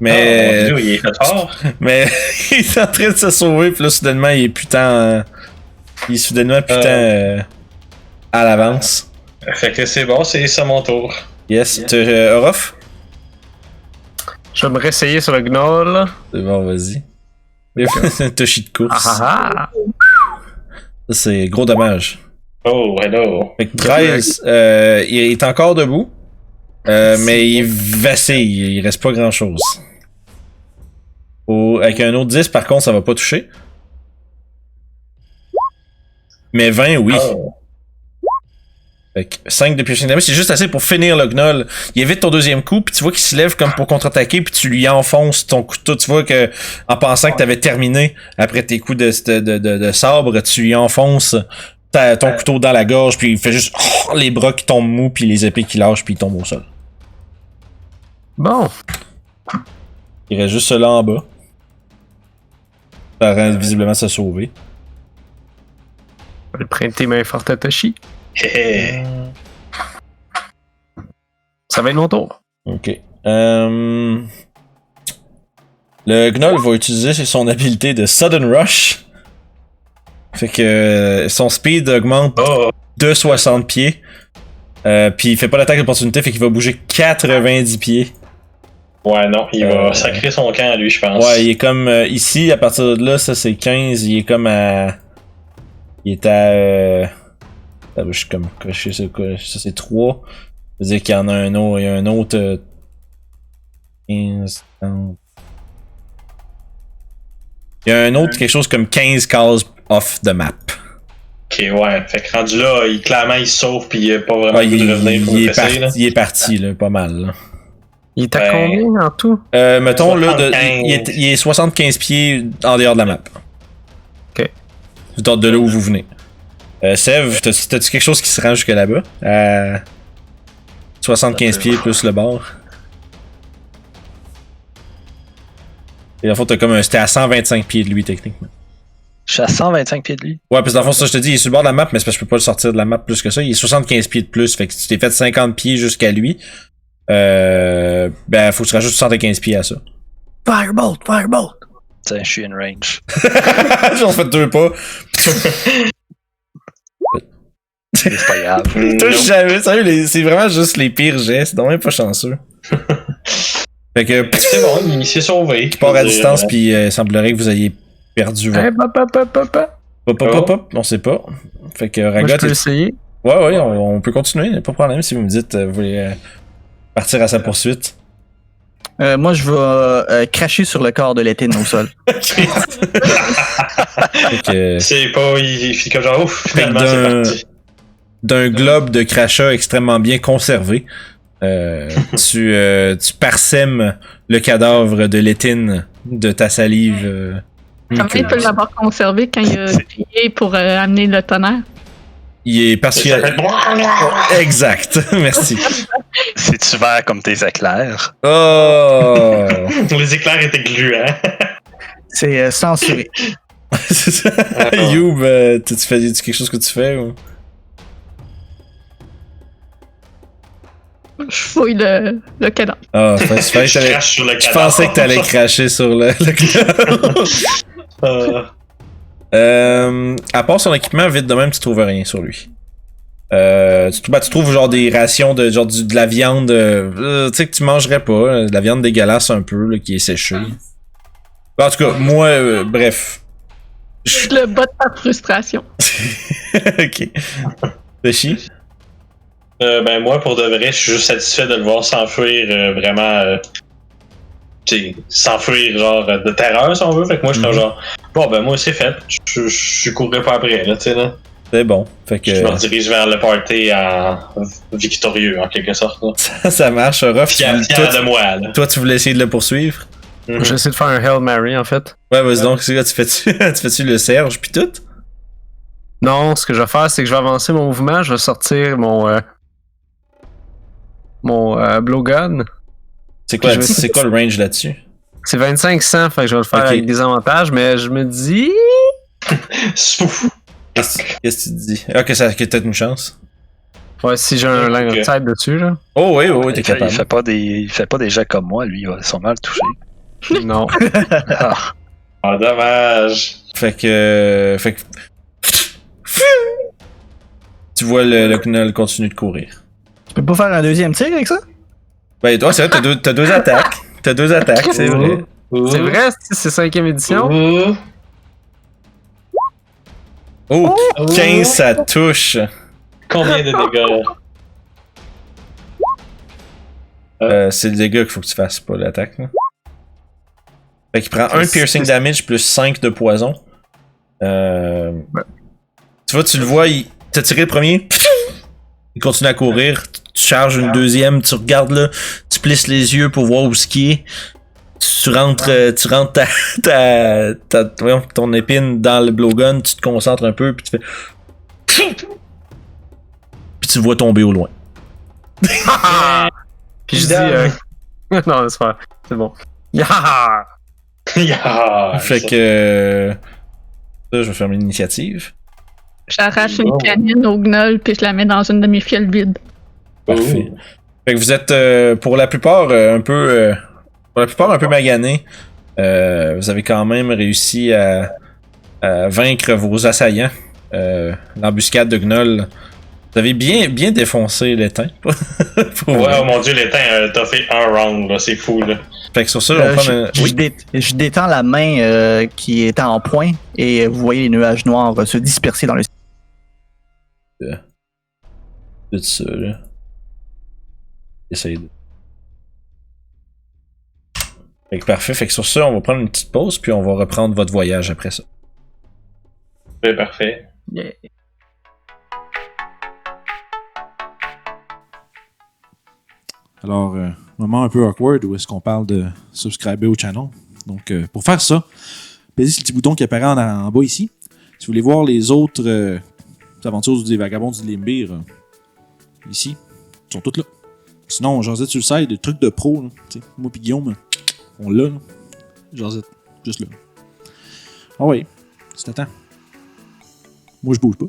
Mais, mon Dieu, il est fait fort. mais il est en train de se sauver, puis là, soudainement, il est soudainement à l'avance. Fait que c'est bon, c'est ça mon tour. Yes, Orof? Je vais me réessayer sur le gnoll. C'est bon, vas-y. Toshi de course. Ah. Ça, c'est gros dommage. Oh, hello. Fait que 13, il est encore debout, mais il vacille, il reste pas grand chose. Avec un autre 10, par contre, ça va pas toucher. Mais 20, oui. Oh. Fait que 5 de piercing damage, c'est juste assez pour finir le gnoll. Il évite ton deuxième coup, puis tu vois qu'il se lève comme pour contre-attaquer, puis tu lui enfonces ton couteau. Tu vois que, en pensant que t'avais terminé après tes coups de sabre, tu lui enfonces ton couteau dans la gorge, puis il fait juste les bras qui tombent mous, puis les épées qui lâchent, puis il tombe au sol. Bon. Il reste juste cela en bas. Par visiblement se sauver. Je vais le prêter main forte à Toshi. Hé, Ça va être mon tour. Ok. Le gnoll va utiliser son habilité de Sudden Rush. Fait que son speed augmente Oh, de 60 pieds. Puis il fait pas l'attaque d'opportunité, fait qu'il va bouger 90 pieds. ouais, non, il va sacrer son camp à lui, je pense. Ouais, il est comme ici, à partir de là, ça c'est 15, il est comme à. Il est à. Je suis comme. Ça c'est 3. Ça veut dire qu'il y en a un autre. Il y a un autre. 15. 30. Il y a un autre quelque chose comme 15 cases off the map. Ok, ouais. Fait que rendu là, clairement, il se sauve pis il a pas vraiment Ouais, le goût de revenir pour il le est fesser, là. il est parti, là, pas mal. Là. Il est à Ben, combien en tout? Mettons, là, 75. il est 75 pieds en dehors de la map. Ok. De là où vous venez. Sev, t'as-tu quelque chose qui se rend jusque là-bas? 75 pieds plus le bord. Et dans le fond, c'était à 125 pieds de lui, techniquement. Je suis à 125 pieds de lui. Ouais, parce que dans le fond, ça, je te dis, il est sur le bord de la map, mais c'est parce que je peux pas le sortir de la map plus que ça. Il est 75 pieds de plus, fait que si tu t'es fait 50 pieds jusqu'à lui, ben, faut que tu rajoutes 75 pieds à ça. Firebolt, Firebolt. Tiens, je suis in range. J'en fais 2 pas. C'est pas grave. Touche jamais, sérieux, c'est vraiment juste les pires gestes, c'est donc même pas chanceux. Fait que, C'est bon, il s'est sauvé. il part à distance, puis il semblerait que vous ayez perdu votre. On sait pas. Fait que, Moi, je Ragot, peux essayer. ouais, on peut continuer, pas de problème si vous me dites, vous voulez partir à sa poursuite. Moi, je vais cracher sur le corps de Létine au sol. Fait que, C'est pas. Il fait comme genre, ouf, finalement, Fait que c'est d'un- parti. d'un globe de crachat extrêmement bien conservé, tu parsèmes le cadavre de Létine de ta salive. Comment il peut l'avoir conservé quand il a crié pour amener le tonnerre? Il est parce Ça que. fait- Exact, merci. C'est-tu vert comme tes éclairs? Oh! Les éclairs étaient gluants. C'est censuré. C'est ça. Youb, tu fais quelque chose que tu fais ou? Je fouille le cadavre. Ah, fallait que Je t'allais- crache sur le je cadavre. pensais que t'allais cracher sur le à part son équipement, vite de même, tu trouves rien sur lui. Tu trouves genre des rations de la viande, tu sais que tu mangerais pas, de la viande dégueulasse un peu, là, qui est séchée. En tout cas, moi, bref. Je le bats de ta frustration. Ok. Tashi? Ben moi, pour de vrai, je suis juste satisfait de le voir s'enfuir vraiment. Tu sais, s'enfuir genre de terreur si on veut. Fait que moi, je suis genre, bon, ben moi, c'est fait. Je courrais pas après, là, tu sais, là. C'est bon. Fait que. Je me dirige vers le party en victorieux, en quelque sorte, là. Ça marche, Ruff. Fier de moi, là. Toi, tu voulais essayer de le poursuivre? J'ai essayé de faire un Hail Mary, en fait. Ouais, vas-y donc, c'est là, tu fais-tu le Serge pis tout? Non, ce que je vais faire, c'est que je vais avancer mon mouvement, je vais sortir mon blowgun. C'est quoi, Je vais- c'est quoi le range là-dessus? C'est 2500, fait que je vais le faire Ok. avec des avantages, mais je me dis... Spouf. Qu'est-ce que tu te dis? Ah, que t'as peut-être une chance. Ouais, si j'ai un line of sight dessus, là. Oh oui, t'es Il capable. fait pas des jets comme moi, lui, il va sûrement le toucher. Non. Ah, Ah, dommage. Fait que. Tu vois le Knull continuer de courir. Tu peux pas faire un deuxième tir avec ça? Ben, toi, c'est vrai, t'as deux attaques. T'as 2 attaques, c'est vrai. C'est vrai, c'est 5e édition. Ouh. Oh, 15, ça touche. Combien de dégâts? C'est le dégât qu'il faut que tu fasses, pas l'attaque. Là. Fait qu'il prend 1 piercing damage plus 5 de poison. Tu vois, tu le vois, t'as tiré le premier. Il continue à courir. Tu charges une deuxième, tu regardes là, tu plisses les yeux pour voir où ce qui est. Tu rentres voyons, ton épine dans le blowgun, tu te concentres un peu, puis tu fais. Puis tu le vois tomber au loin. Puis je dis... non, c'est pas... C'est bon. Yeah! Yeah, Fait que. Ça, je vais fermer l'initiative. J'arrache une canine au gnoll puis je la mets dans une de mes fioles vides. Parfait. Fait que vous êtes pour la plupart un peu maganés. Vous avez quand même réussi à vaincre vos assaillants. L'embuscade de Gnoll. Vous avez bien défoncé l'étain. Pour Ouais, vrai. oh mon dieu, l'étain, t'as fait un round, là, c'est fou, là. Fait que sur ça, on va prendre un... Oui. Je détends la main qui est en point et vous voyez les nuages noirs se disperser dans le ciel. Tout ça, là. Essaye de... Fait que parfait. Fait que sur ça, on va prendre une petite pause, puis on va reprendre votre voyage après ça. C'est parfait. Yeah. Alors, moment un peu awkward où est-ce qu'on parle de subscriber au channel. Donc, pour faire ça, pesez sur le petit bouton qui apparaît en bas ici. Si vous voulez voir les autres aventures des vagabonds du Limbir, ici, ils sont toutes là. Sinon, Josette sur le site, des trucs de pro. Là, moi et Guillaume, on l'a. Josette, juste là. Ah oui, c'est à temps. Moi, je bouge pas.